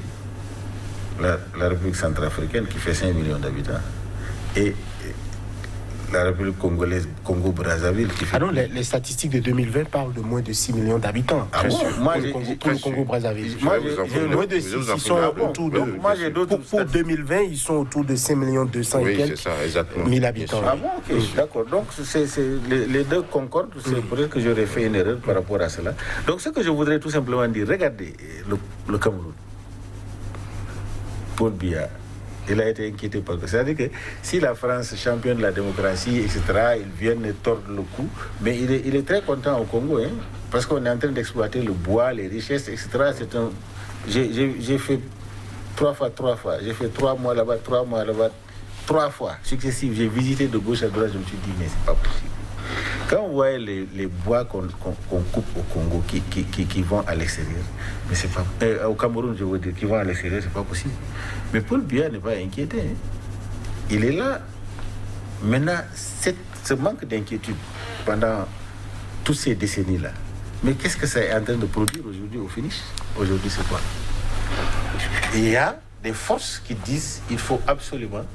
la République centrafricaine, qui fait 5 millions d'habitants, et la République congolaise, Congo-Brazzaville, qui fait... Ah non, les statistiques de 2020 parlent de moins de 6 millions d'habitants. Ah bon? Pour le Congo-Brazzaville. Moi, j'ai moins de 6, ils sont autour de... Moi, j'ai d'autres... Pour 2020, ils sont autour de 5 200 oui, et quelques mille habitants. Ah bon, ok, d'accord. Donc, les deux concordent. C'est pour ça que j'aurais fait une erreur par rapport à cela. Donc, ce que je voudrais tout simplement dire, regardez le Cameroun. Paul Biya, Il a été inquiété par ça. C'est-à-dire que si la France championne la démocratie, etc., ils viennent tordre le cou. Mais il est très content au Congo, hein, parce qu'on est en train d'exploiter le bois, les richesses, etc. J'ai fait 3 fois. J'ai fait 3 mois là-bas, 3 fois successives. J'ai visité de gauche à droite, je me suis dit, mais c'est pas possible. Quand on voit les bois qu'on coupe au Congo qui vont à l'extérieur, mais c'est pas au Cameroun, je veux dire, qui vont à l'extérieur, c'est pas possible. Mais Paul Biya n'est pas inquiété. Hein. Il est là. Maintenant, ce manque d'inquiétude pendant toutes ces décennies-là, mais qu'est-ce que ça est en train de produire aujourd'hui au finish? Aujourd'hui, c'est quoi? Il y a des forces qui disent qu'il faut absolument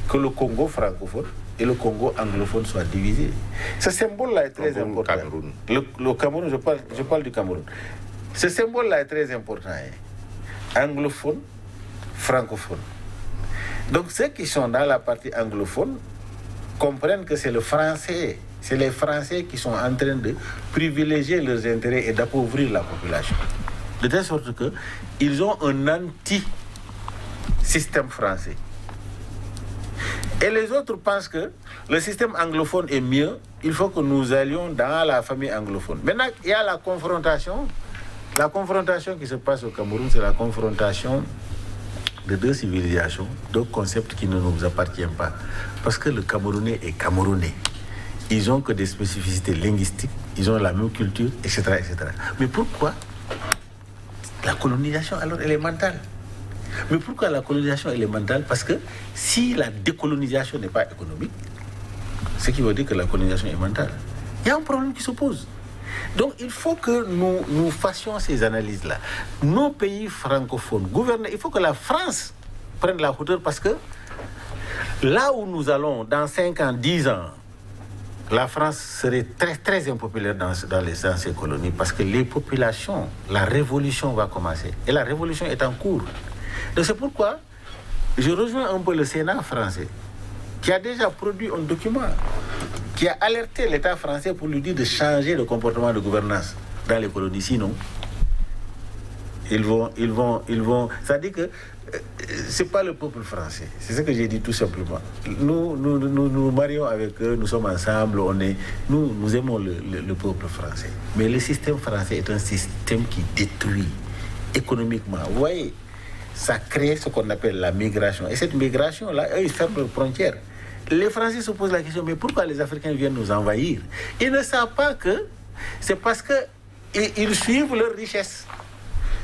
que le Congo francophone et le Congo anglophone soient divisés. Ce symbole-là est très important. Le Cameroun, je parle du Cameroun. Ce symbole-là est très important. Hein. Anglophone, francophone. Donc ceux qui sont dans la partie anglophone comprennent que c'est le français. C'est les Français qui sont en train de privilégier leurs intérêts et d'appauvrir la population. De telle sorte qu'ils ont un anti-système français. Et les autres pensent que le système anglophone est mieux, il faut que nous allions dans la famille anglophone. Maintenant, il y a la confrontation. La confrontation qui se passe au Cameroun, c'est la confrontation de 2 civilisations, 2 concepts qui ne nous appartiennent pas. Parce que le Camerounais est Camerounais. Ils n'ont que des spécificités linguistiques, ils ont la même culture, etc., etc. Mais pourquoi la colonisation, alors, elle est mentale? Mais pourquoi la colonisation elle est mentale? Parce que si la décolonisation n'est pas économique, ce qui veut dire que la colonisation est mentale, il y a un problème qui se pose. Donc il faut que nous fassions ces analyses-là. Nos pays francophones gouvernent, il faut que la France prenne la hauteur, parce que là où nous allons, dans 5 ans, 10 ans, la France serait très, très impopulaire dans ces colonies, parce que les populations, la révolution va commencer. Et la révolution est en cours. Donc c'est pourquoi je rejoins un peu le Sénat français, qui a déjà produit un document, qui a alerté l'État français pour lui dire de changer de comportement de gouvernance dans les colonies. Sinon, ils vont. C'est-à-dire que c'est pas le peuple français. C'est ce que j'ai dit tout simplement. Nous marions avec eux, nous sommes ensemble, nous aimons le peuple français. Mais le système français est un système qui détruit économiquement. Vous voyez, ça crée ce qu'on appelle la migration. Et cette migration-là, eux, ils ferment leurs frontières. Les Français se posent la question, mais pourquoi les Africains viennent nous envahir? Ils ne savent pas que c'est parce qu'ils suivent leurs richesses.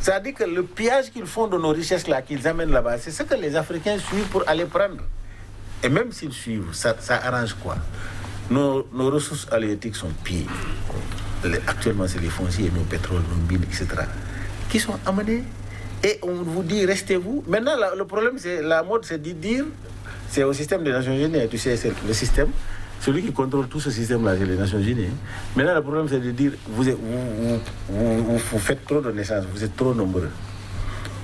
C'est-à-dire que le pillage qu'ils font de nos richesses-là, qu'ils amènent là-bas, c'est ce que les Africains suivent pour aller prendre. Et même s'ils suivent, ça arrange quoi? Nos ressources halieutiques sont pires. Actuellement, c'est les fonciers, nos pétroles, nos mines, etc., qui sont amenés. Et on vous dit, restez-vous. Maintenant, le problème, c'est la mode, c'est de dire, c'est au système des Nations Unies, tu sais, c'est le système. Celui qui contrôle tout ce système-là, c'est les Nations Unies. Maintenant, le problème, c'est de dire, vous faites trop de naissances, vous êtes trop nombreux.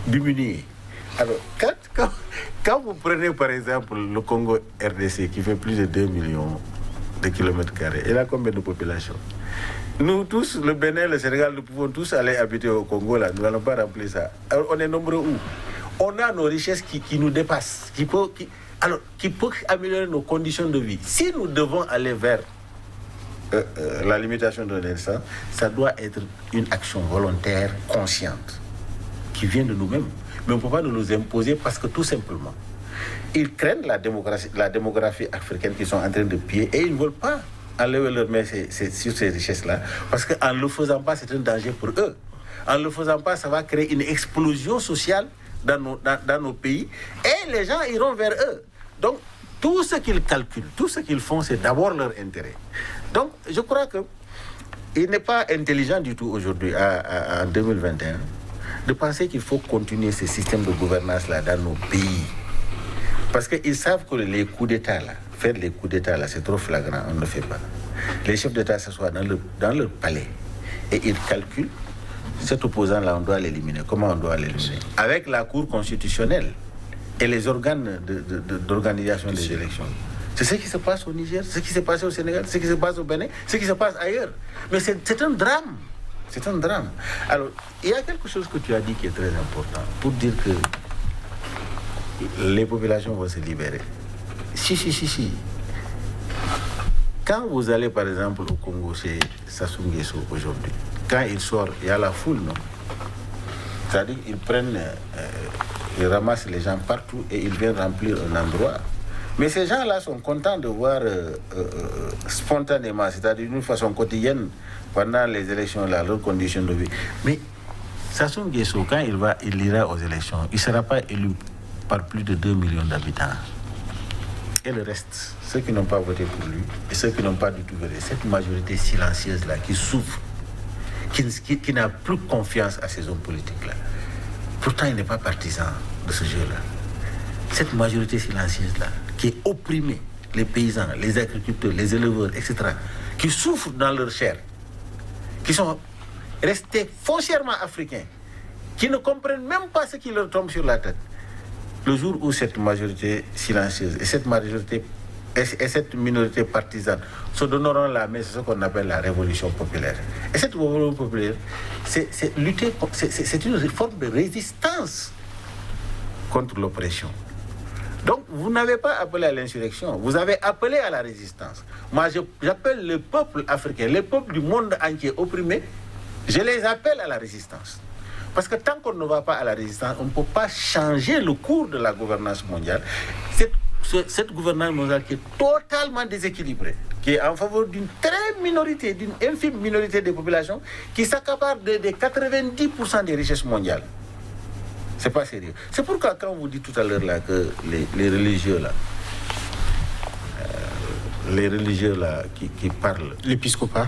Diminuez. Alors, quand vous prenez, par exemple, le Congo RDC, qui fait plus de 2 millions de kilomètres carrés, il a combien de population? Nous tous, le Bénin, le Sénégal, nous pouvons tous aller habiter au Congo, là. Nous n'allons pas remplir ça. Alors, on est nombreux où? On a nos richesses qui nous dépassent, qui peut améliorer nos conditions de vie. Si nous devons aller vers la limitation de l'instant, ça doit être une action volontaire, consciente, qui vient de nous-mêmes. Mais on ne peut pas nous imposer parce que tout simplement, ils craignent la démographie africaine qu'ils sont en train de piller et ils ne veulent pas enlever leur main sur ces richesses-là, parce qu'en ne le faisant pas, c'est un danger pour eux. En ne le faisant pas, ça va créer une explosion sociale dans nos pays et les gens iront vers eux. Donc, tout ce qu'ils calculent, tout ce qu'ils font, c'est d'abord leur intérêt. Donc, je crois qu'il n'est pas intelligent du tout aujourd'hui, en 2021, de penser qu'il faut continuer ce système de gouvernance-là dans nos pays. Parce qu'ils savent que les coups d'État, là, faire les coups d'État, là, c'est trop flagrant, on ne le fait pas. Les chefs d'État s'assoient dans leur palais et ils calculent, cet opposant-là, on doit l'éliminer. Comment on doit l'éliminer? Avec la Cour constitutionnelle et les organes d'organisation des élections. C'est ce qui se passe au Niger, ce qui s'est passé au Sénégal, ce qui se passe au Bénin, ce qui se passe ailleurs. Mais c'est un drame. C'est un drame. Alors, il y a quelque chose que tu as dit qui est très important pour dire que les populations vont se libérer. Si. Quand vous allez par exemple au Congo chez Sassou Nguesso aujourd'hui, quand il sort, il y a la foule, non? C'est-à-dire qu'ils prennent, ils ramassent les gens partout et ils viennent remplir un endroit. Mais ces gens-là sont contents de voir spontanément, c'est-à-dire d'une façon quotidienne, pendant les élections, là, leurs conditions de vie. Mais Sassou Nguesso, quand il ira aux élections, il ne sera pas élu par plus de 2 millions d'habitants. Et le reste, ceux qui n'ont pas voté pour lui et ceux qui n'ont pas du tout voté, cette majorité silencieuse-là qui souffre, qui n'a plus confiance à ces hommes politiques-là. Pourtant, il n'est pas partisan de ce jeu-là. Cette majorité silencieuse-là, qui est opprimée, les paysans, les agriculteurs, les éleveurs, etc., qui souffrent dans leur chair, qui sont restés foncièrement africains, qui ne comprennent même pas ce qui leur tombe sur la tête. Le jour où cette majorité silencieuse et cette minorité partisane se donneront la main, c'est ce qu'on appelle la révolution populaire. Et cette révolution populaire, c'est une forme de résistance contre l'oppression. Donc, vous n'avez pas appelé à l'insurrection, vous avez appelé à la résistance. Moi, j'appelle le peuple africain, les peuples du monde entier opprimés, je les appelle à la résistance. Parce que tant qu'on ne va pas à la résistance, on ne peut pas changer le cours de la gouvernance mondiale. Cette gouvernance mondiale qui est totalement déséquilibrée, qui est en faveur d'une d'une infime minorité des populations, qui s'accapare de 90% des richesses mondiales. C'est pas sérieux. C'est pourquoi quand on vous dit tout à l'heure là que les religieux là, qui parlent, l'épiscopat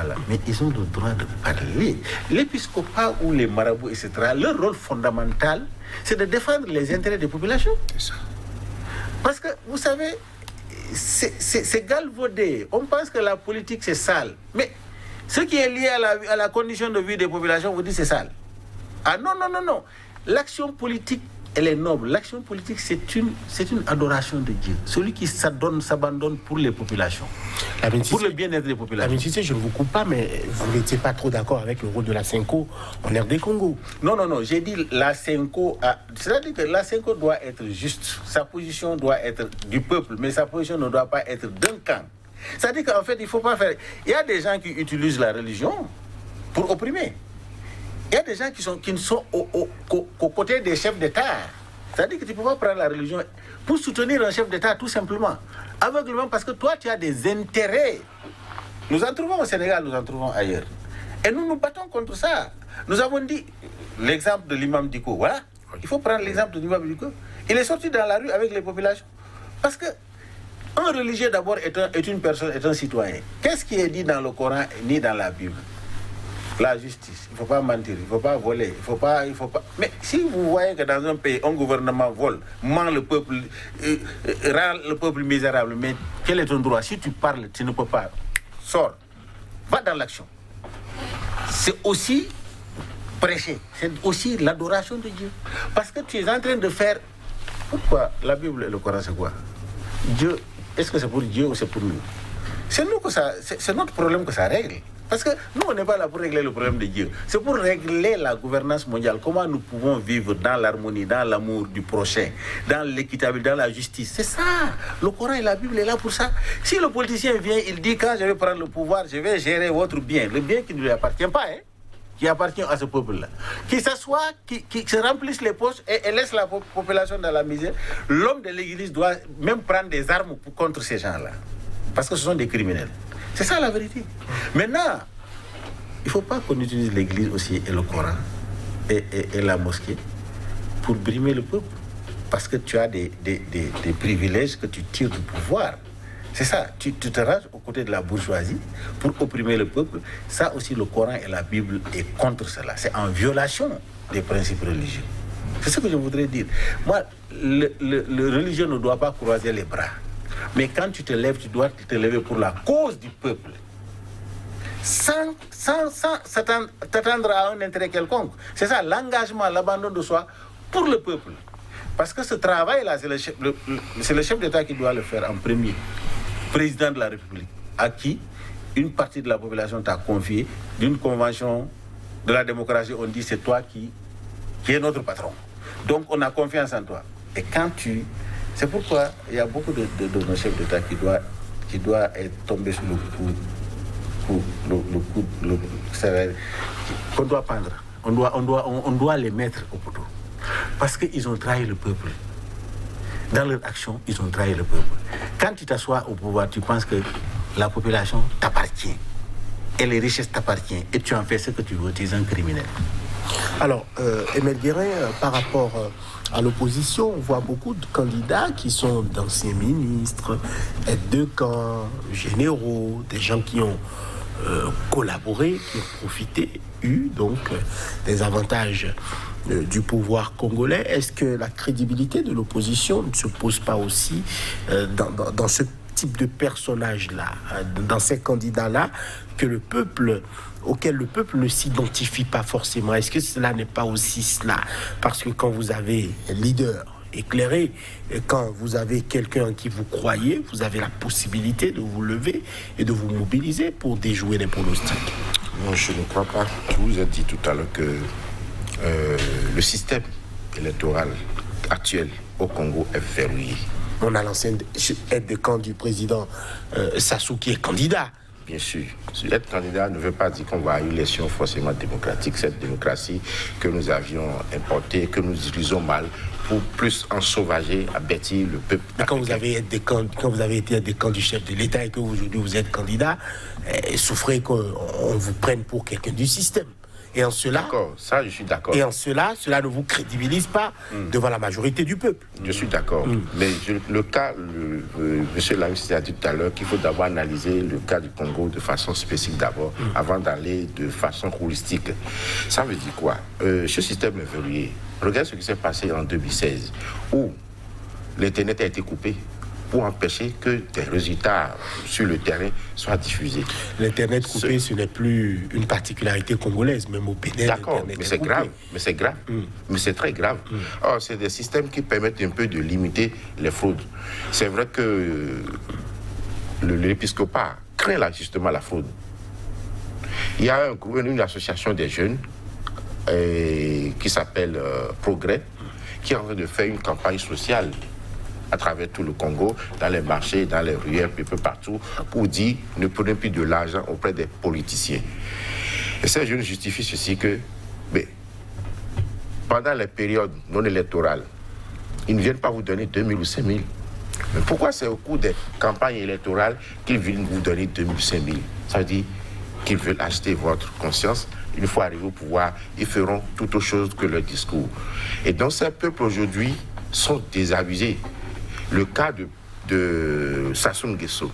là, mais ils ont le droit de parler. L'épiscopat ou les marabouts, etc., leur rôle fondamental, c'est de défendre les intérêts des populations. C'est ça. Parce que, vous savez, c'est galvaudé. On pense que la politique, c'est sale. Mais ce qui est lié à la condition de vie des populations, vous dit c'est sale. Ah non. L'action politique, elle est noble. L'action politique, c'est une adoration de Dieu. Celui qui s'abandonne pour les populations. Pour le bien-être des populations. La je ne vous coupe pas, mais vous n'étiez pas trop d'accord avec le rôle de la Senko en RD Congo. Non, j'ai dit la Senko. C'est-à-dire que la Senko doit être juste. Sa position doit être du peuple, mais sa position ne doit pas être d'un camp. C'est-à-dire qu'en fait, il ne faut pas faire. Il y a des gens qui utilisent la religion pour opprimer. Il y a des gens qui ne sont qu'aux côtés des chefs d'État. C'est-à-dire que tu ne peux pas prendre la religion pour soutenir un chef d'État, tout simplement. Aveuglement, parce que toi, tu as des intérêts. Nous en trouvons au Sénégal, nous en trouvons ailleurs. Et nous nous battons contre ça. Nous avons dit l'exemple de l'imam Diko. Voilà. Il faut prendre l'exemple de l'imam Diko. Il est sorti dans la rue avec les populations. Parce que un religieux, d'abord, est une personne, est un citoyen. Qu'est-ce qui est dit dans le Coran ni dans la Bible? La justice, il ne faut pas mentir, il ne faut pas voler, il faut pas... Mais si vous voyez que dans un pays, un gouvernement vole, ment le peuple, rend le peuple misérable, mais quel est ton droit? Si tu parles, tu ne peux pas. Sors, va dans l'action. C'est aussi prêcher, c'est aussi l'adoration de Dieu. Parce que tu es en train de faire... Pourquoi la Bible et le Coran, c'est quoi? Dieu, est-ce que c'est pour Dieu ou c'est pour nous? C'est nous que ça... C'est notre problème que ça règle. Parce que nous, on n'est pas là pour régler le problème de Dieu. C'est pour régler la gouvernance mondiale. Comment nous pouvons vivre dans l'harmonie, dans l'amour du prochain, dans l'équitabilité, dans la justice. C'est ça. Le Coran et la Bible est là pour ça. Si le politicien vient, il dit, quand je vais prendre le pouvoir, je vais gérer votre bien. Le bien qui ne lui appartient pas, qui appartient à ce peuple-là. Qui s'assoit, qui se remplisse les poches et laisse la population dans la misère. L'homme de l'Église doit même prendre des armes contre ces gens-là. Parce que ce sont des criminels. C'est ça la vérité. Maintenant, il ne faut pas qu'on utilise l'Église aussi et le Coran et la mosquée pour brimer le peuple. Parce que tu as des privilèges que tu tires du pouvoir. C'est ça, tu te ranges aux côtés de la bourgeoisie pour opprimer le peuple. Ça aussi, le Coran et la Bible est contre cela. C'est en violation des principes religieux. C'est ce que je voudrais dire. Moi, le religieux ne doit pas croiser les bras. Mais quand tu te lèves, tu dois te lever pour la cause du peuple. Sans t'attendre à un intérêt quelconque. C'est ça, l'engagement, l'abandon de soi pour le peuple. Parce que ce travail-là, c'est le chef d'État qui doit le faire en premier. Président de la République, à qui une partie de la population t'a confié d'une convention de la démocratie. On dit c'est toi qui es notre patron. Donc on a confiance en toi. Et quand c'est pourquoi il y a beaucoup de nos chefs d'État qui doivent être tombés sur qu'on doit pendre. On doit les mettre au poteau. Parce qu'ils ont trahi le peuple. Dans leur action, ils ont trahi le peuple. Quand tu t'assois au pouvoir, tu penses que la population t'appartient. Et les richesses t'appartiennent. Et tu en fais ce que tu veux, tu es un criminel. Alors, Emel Guérin, par rapport à l'opposition, on voit beaucoup de candidats qui sont d'anciens ministres, aides de camp, généraux, des gens qui ont collaboré, qui ont profité, eu donc des avantages du pouvoir congolais. Est-ce que la crédibilité de l'opposition ne se pose pas aussi dans ce type de personnage-là, dans ces candidats-là, auquel le peuple ne s'identifie pas forcément? Est-ce que cela n'est pas aussi cela? Parce que quand vous avez un leader éclairé, et quand vous avez quelqu'un qui vous croyez, vous avez la possibilité de vous lever et de vous mobiliser pour déjouer les pronostics. Non, je ne crois pas. Je vous ai dit tout à l'heure que le système électoral actuel au Congo est verrouillé. On a l'ancienne aide de camp du président Sassou qui est candidat. Bien sûr. Être candidat ne veut pas dire qu'on va à une élection forcément démocratique. Cette démocratie que nous avions importée, que nous utilisons mal, pour plus ensauvager, abattir le peuple. Mais quand vous avez été aide de camp du chef de l'État et que aujourd'hui vous êtes candidat, souffrez qu'on vous prenne pour quelqu'un du système. Et en cela, d'accord, ça je suis d'accord. Et en cela ne vous crédibilise pas devant la majorité du peuple. Je suis d'accord. Mais le cas, monsieur Lamy a dit tout à l'heure qu'il faut d'abord analyser le cas du Congo de façon spécifique d'abord, avant d'aller de façon holistique. Ça veut dire quoi? Ce système est verrouillé. Regarde ce qui s'est passé en 2016, où l'Internet a été coupé pour empêcher que des résultats sur le terrain soient diffusés. L'Internet coupé, ce n'est plus une particularité congolaise, même au Bénin. D'accord, mais c'est grave, mais c'est très grave. Or, c'est des systèmes qui permettent un peu de limiter les fraudes. C'est vrai que l'épiscopat craint là, justement la fraude. Il y a une association des jeunes qui s'appelle Progrès, qui est en train de faire une campagne sociale à travers tout le Congo, dans les marchés, dans les ruelles, un peu partout, pour dire ne prenez plus de l'argent auprès des politiciens. Et ces jeunes justifient ceci que, pendant les périodes non électorales, ils ne viennent pas vous donner 2 000 ou 5 000. Mais pourquoi c'est au cours des campagnes électorales qu'ils viennent vous donner 2 000 ou 5 000? Ça veut dire qu'ils veulent acheter votre conscience. Une fois arrivés au pouvoir, ils feront tout autre chose que leur discours. Et donc ces peuples aujourd'hui sont désabusés. Le cas de Sassou Nguesso,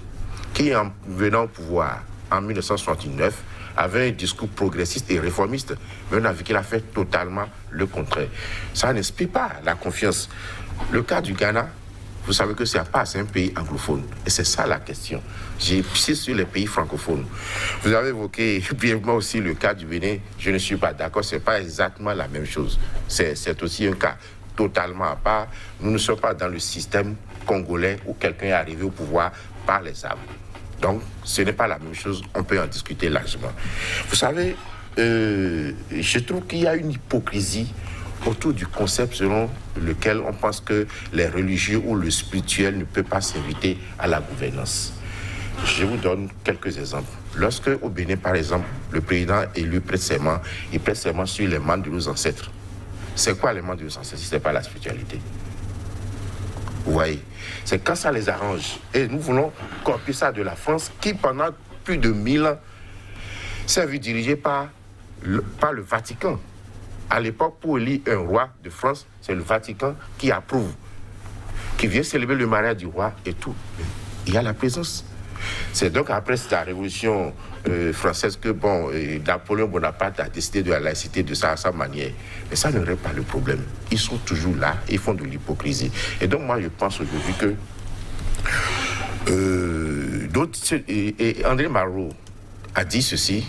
qui en venant au pouvoir en 1969 avait un discours progressiste et réformiste, mais on a vu qu'il a fait totalement le contraire. Ça n'explique pas la confiance. Le cas du Ghana, vous savez que c'est un pays anglophone. Et c'est ça la question. J'ai pissé sur les pays francophones. Vous avez évoqué brièvement aussi le cas du Bénin. Je ne suis pas d'accord, ce n'est pas exactement la même chose. C'est aussi un cas totalement à part. Nous ne sommes pas dans le système congolais où quelqu'un est arrivé au pouvoir par les armes. Donc, ce n'est pas la même chose. On peut en discuter largement. Vous savez, je trouve qu'il y a une hypocrisie autour du concept selon lequel on pense que les religieux ou le spirituel ne peut pas s'inviter à la gouvernance. Je vous donne quelques exemples. Lorsque, au Bénin, par exemple, le président élu prête serment, il prête serment sur les membres de nos ancêtres. C'est quoi les membres de nos ancêtres si ce n'est pas la spiritualité? Vous voyez? C'est quand ça les arrange. Et nous voulons copier ça de la France qui, pendant plus de 1000 ans, s'est vu dirigé par le Vatican. À l'époque, pour élire un roi de France, c'est le Vatican qui approuve, qui vient célébrer le mariage du roi et tout. Il y a la présence. C'est donc après la Révolution française que Napoléon Bonaparte a décidé de la laïcité de sa manière. Mais ça ne règle pas le problème. Ils sont toujours là, ils font de l'hypocrisie. Et donc moi je pense aujourd'hui que André Malraux a dit ceci: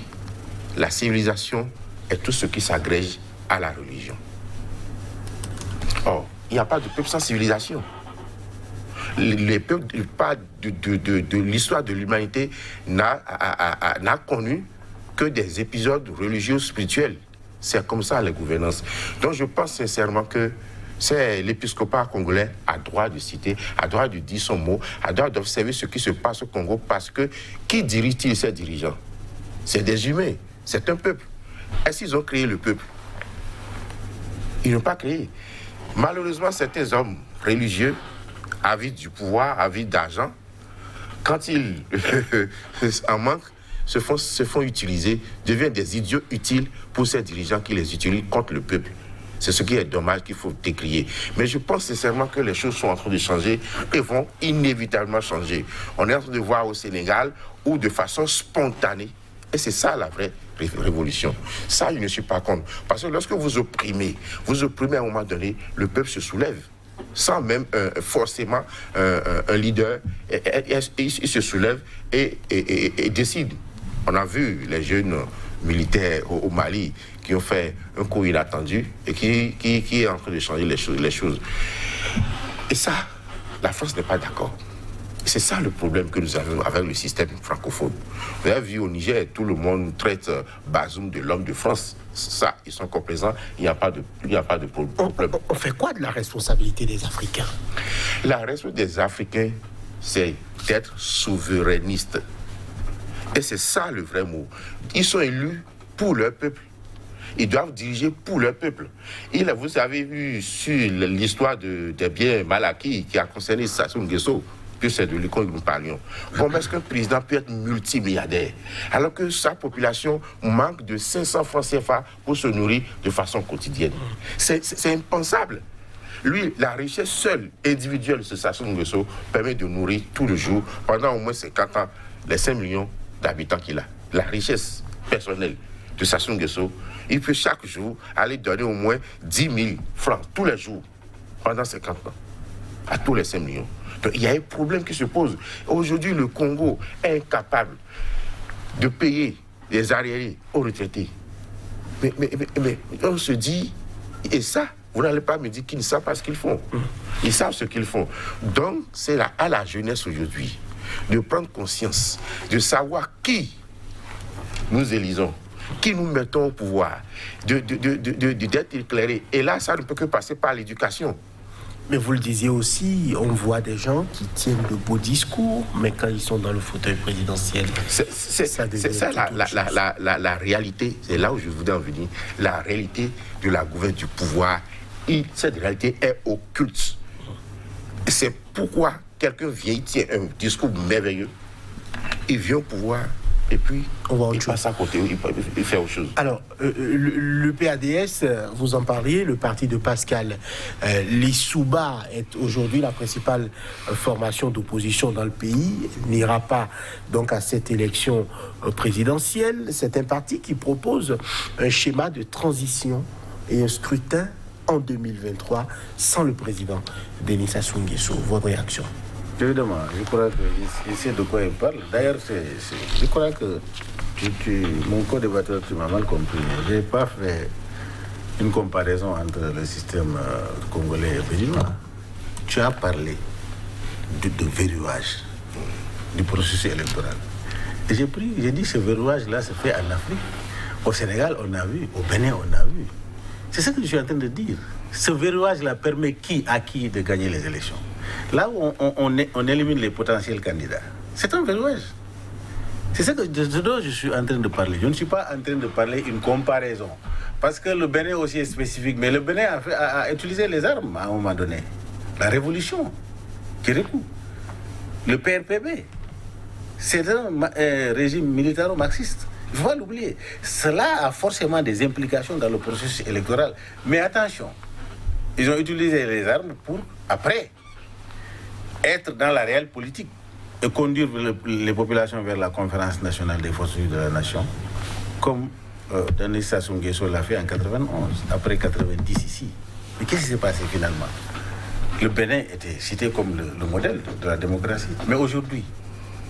la civilisation est tout ce qui s'agrège à la religion. Or, il n'y a pas de peuple sans civilisation. Les peuples, pas de l'histoire de l'humanité n'a connu que des épisodes religieux spirituels. C'est comme ça les gouvernances. Donc je pense sincèrement que C'est l'épiscopat congolais a droit de citer, a droit de dire son mot, a droit d'observer ce qui se passe au Congo, parce que qui dirige-t-il ces dirigeants? C'est des humains, c'est un peuple. Est-ce qu'ils ont créé le peuple? Ils n'ont pas créé. Malheureusement, certains hommes religieux, avides du pouvoir, avides d'argent, quand ils en manquent, se font utiliser, deviennent des idiots utiles pour ces dirigeants qui les utilisent contre le peuple. C'est ce qui est dommage, qu'il faut décrier. Mais je pense sincèrement que les choses sont en train de changer et vont inévitablement changer. On est en train de voir au Sénégal où de façon spontanée, et c'est ça la vraie révolution. Ça, je ne suis pas contre. Parce que lorsque vous opprimez à un moment donné, le peuple se soulève. Sans même forcément un leader, il se soulève et décide. On a vu les jeunes militaires au Mali qui ont fait un coup inattendu et qui est en train de changer les choses. Et ça, la France n'est pas d'accord. C'est ça le problème que nous avons avec le système francophone. Vous avez vu au Niger, tout le monde traite Bazoum de l'homme de France. Ça, ils sont complaisants, il n'y a pas de problème. On fait quoi de la responsabilité des Africains? La responsabilité des Africains, c'est d'être souverainistes. Et c'est ça le vrai mot. Ils sont élus pour leur peuple. Ils doivent diriger pour leur peuple. Vous avez vu sur l'histoire des biens mal acquis qui a concerné Sassou Nguesso, que c'est de lui que nous parlions. Comment est-ce qu'un président peut être multimilliardaire alors que sa population manque de 500 francs CFA pour se nourrir de façon quotidienne? C'est impensable. Lui, la richesse seule, individuelle de Sassou Nguesso permet de nourrir tout le jour, pendant au moins 50 ans, les 5 millions d'habitants qu'il a. La richesse personnelle de Sassou Nguesso, il peut chaque jour aller donner au moins 10 000 francs tous les jours, pendant 50 ans, à tous les 5 millions. Donc, il y a un problème qui se pose. Aujourd'hui, le Congo est incapable de payer les arriérés aux retraités. Mais on se dit, et ça, vous n'allez pas me dire qu'ils ne savent pas ce qu'ils font. Ils savent ce qu'ils font. Donc, c'est à la jeunesse aujourd'hui de prendre conscience, de savoir qui nous élisons, qui nous mettons au pouvoir, d'être éclairés. Et là, ça ne peut que passer par l'éducation. Mais vous le disiez aussi, on voit des gens qui tiennent de beaux discours, mais quand ils sont dans le fauteuil présidentiel, c'est ça la réalité. C'est là où je voudrais en venir. La réalité de la gouverne du pouvoir, cette réalité est occulte. C'est pourquoi quelqu'un vient, il tient un discours merveilleux, il vient au pouvoir, et puis il passe à côté, il fait autre chose. Alors, le PADS, vous en parliez, le parti de Pascal Lissouba est aujourd'hui la principale formation d'opposition dans le pays, n'ira pas donc à cette élection présidentielle. C'est un parti qui propose un schéma de transition et un scrutin en 2023 sans le président Denis Sassou Nguesso. Votre réaction? Évidemment, je crois qu'il sait de quoi il parle. D'ailleurs, je crois que mon co-débatteur, tu m'as mal compris. Je n'ai pas fait une comparaison entre le système congolais et béninois. Tu as parlé de verrouillage du processus électoral. Et j'ai dit que ce verrouillage-là se fait en Afrique. Au Sénégal, on a vu. Au Bénin, on a vu. C'est ce que je suis en train de dire. Ce verrouillage-là permet à qui de gagner les élections? Là où on élimine les potentiels candidats, c'est un verrouillage. C'est ce dont je suis en train de parler. Je ne suis pas en train de parler une comparaison. Parce que le Bénin aussi est spécifique. Mais le Bénin a utilisé les armes à un moment donné. La révolution, Kérékou, le PRPB, c'est un régime militaro-marxiste. Il ne faut pas l'oublier. Cela a forcément des implications dans le processus électoral. Mais attention, ils ont utilisé les armes pour, après, être dans la réelle politique et conduire les populations vers la conférence nationale des forces vives de la nation, comme Denis Sassou Nguesso l'a fait en 91, après 90 ici. Mais qu'est-ce qui s'est passé finalement? Le Bénin était cité comme le modèle de la démocratie. Mais aujourd'hui,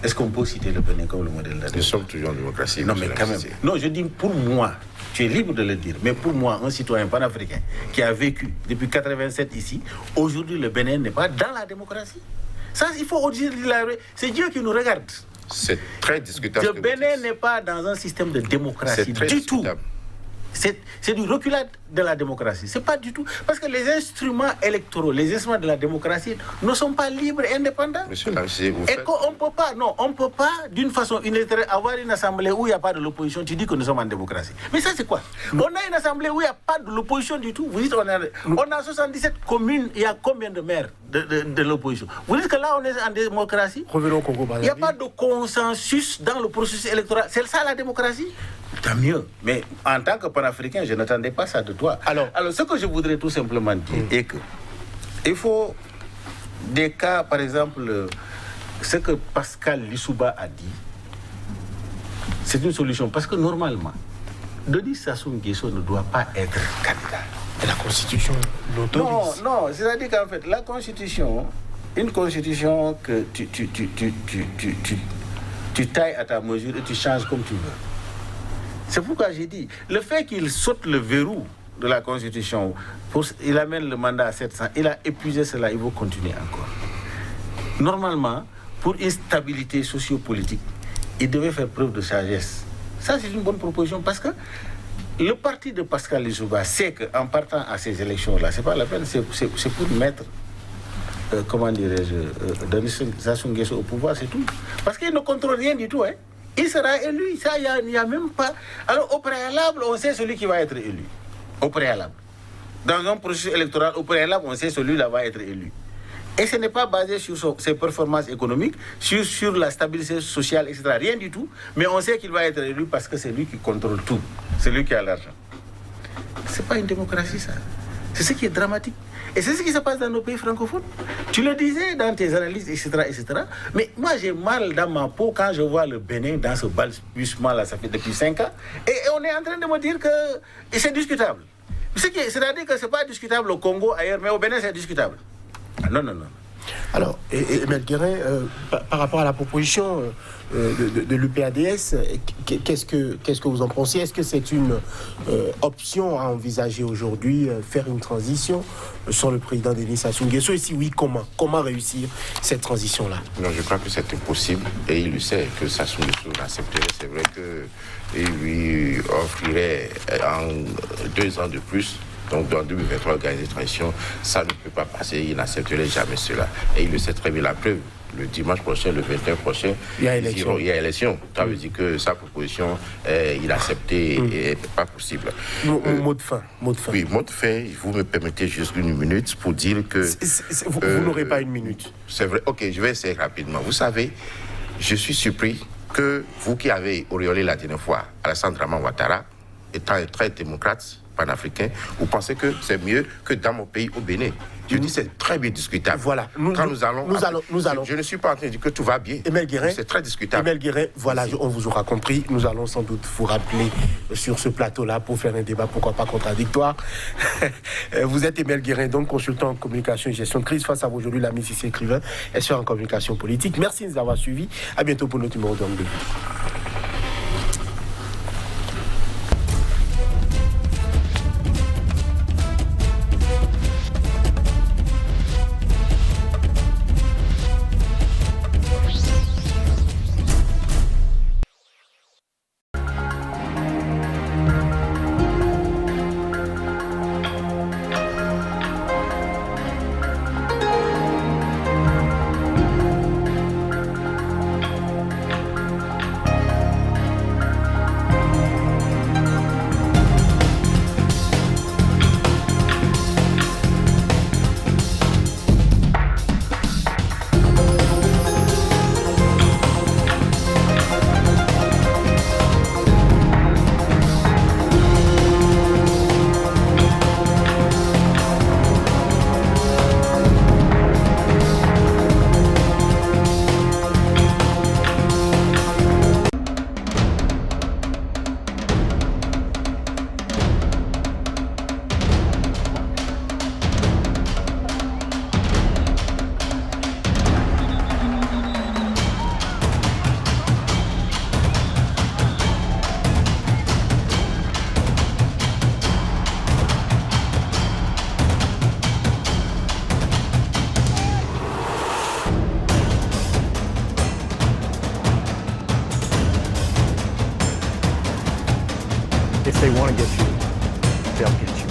est-ce qu'on peut citer le Bénin comme le modèle de la démocratie? Nous sommes toujours en démocratie. Non, mais quand même. Non, je dis pour moi, tu es libre de le dire, mais pour moi, un citoyen panafricain qui a vécu depuis 87 ici, aujourd'hui, le Bénin n'est pas dans la démocratie. Ça, il faut dire, c'est Dieu qui nous regarde. C'est très discutable. Le Bénin n'est pas dans un système de démocratie du tout. c'est du reculade de la démocratie. C'est pas du tout. Parce que les instruments électoraux, les instruments de la démocratie ne sont pas libres et indépendants. Monsieur Lancier, vous faites... Et qu'on ne peut pas, non, on ne peut pas, d'une façon unilatérale, avoir une assemblée où il n'y a pas de l'opposition. Tu dis que nous sommes en démocratie. Mais ça, c'est quoi? On a une assemblée où il n'y a pas de l'opposition du tout. Vous dites, on a 77 communes, il y a combien de maires de l'opposition? Vous dites que là, on est en démocratie? Revenons au Congo. Il n'y a pas de consensus dans le processus électoral. C'est ça la démocratie? Tant mieux. Mais en tant que panafricain, je n'attendais pas ça de toi. Alors, ce que je voudrais tout simplement dire est que il faut des cas, par exemple, ce que Pascal Lissouba a dit, c'est une solution. Parce que normalement, Denis Sassou Nguesso ne doit pas être candidat. Et la Constitution l'autorise. Non, c'est-à-dire qu'en fait, la Constitution, une Constitution que tu tailles à ta mesure et tu changes comme tu veux. C'est pourquoi j'ai dit, le fait qu'il saute le verrou de la Constitution, il amène le mandat à 700, il a épuisé cela, il va continuer encore. Normalement, pour une stabilité sociopolitique, il devait faire preuve de sagesse. Ça, c'est une bonne proposition parce que le parti de Pascal Lissouba sait qu'en partant à ces élections-là, c'est pas la peine, c'est pour mettre, comment dirais-je, Denis Sassou Nguesso au pouvoir, c'est tout. Parce qu'il ne contrôle rien du tout, hein. Il sera élu, ça, il n'y a même pas... Alors, au préalable, on sait celui qui va être élu. Au préalable. Dans un processus électoral, au préalable, on sait celui-là va être élu. Et ce n'est pas basé sur ses performances économiques, sur la stabilité sociale, etc. Rien du tout. Mais on sait qu'il va être élu parce que c'est lui qui contrôle tout. C'est lui qui a l'argent. C'est pas une démocratie, ça. C'est ce qui est dramatique. Et c'est ce qui se passe dans nos pays francophones. Tu le disais dans tes analyses, etc., etc. Mais moi, j'ai mal dans ma peau quand je vois le Bénin dans ce balbutiement-là, ça fait depuis 5 ans. Et on est en train de me dire que c'est discutable. C'est-à-dire que ce n'est pas discutable au Congo, ailleurs, mais au Bénin, c'est discutable. Ah, non. Alors, Emel Guérin, par rapport à la proposition de l'UPADS, qu'est-ce que vous en pensez? Est-ce que c'est une option à envisager aujourd'hui, faire une transition sur le président Denis Sassou Nguesso? Et si oui, comment réussir cette transition-là? Non, je crois que c'est impossible et il le sait que Sassou Nguesso l'accepterait. C'est vrai qu'il lui offrirait en 2 ans de plus. Donc, dans 2023, organiser une transition, ça ne peut pas passer. Il n'accepterait jamais cela. Et il le sait très bien. La preuve, le dimanche prochain, le 21 prochain, il y a élection. Ça veut dire que sa proposition, il a accepté et n'est pas possible. Mot de fin. Oui, mot de fin. Vous me permettez juste 1 minute pour dire que... Vous n'aurez pas 1 minute. C'est vrai. Ok, je vais essayer rapidement. Vous savez, je suis surpris que vous qui avez auréolé la dernière fois Alassane Dramane Ouattara, étant un très démocrate, panafricain, vous pensez que c'est mieux que dans mon pays au Bénin? Je dis c'est très bien discutable. Voilà. Nous allons. Je ne suis pas en train de dire que tout va bien. Emel Guérin, c'est très discutable. Emel Guérin, voilà, on vous aura compris. Nous allons sans doute vous rappeler sur ce plateau-là pour faire un débat, pourquoi pas contradictoire. Vous êtes Emel Guérin, donc consultant en communication et gestion de crise. Face à vous aujourd'hui, l'ami Cissé écrivain, expert en communication politique. Merci de nous avoir suivis. À bientôt pour notre numéro d'angle de vue. if they want to get you perpétue.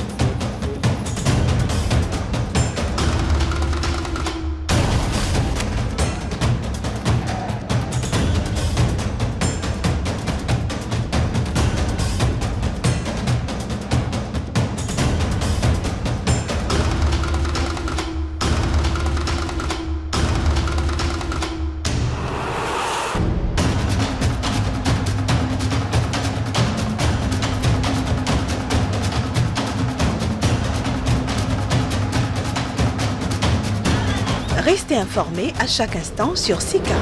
Restez informés à chaque instant sur SICA.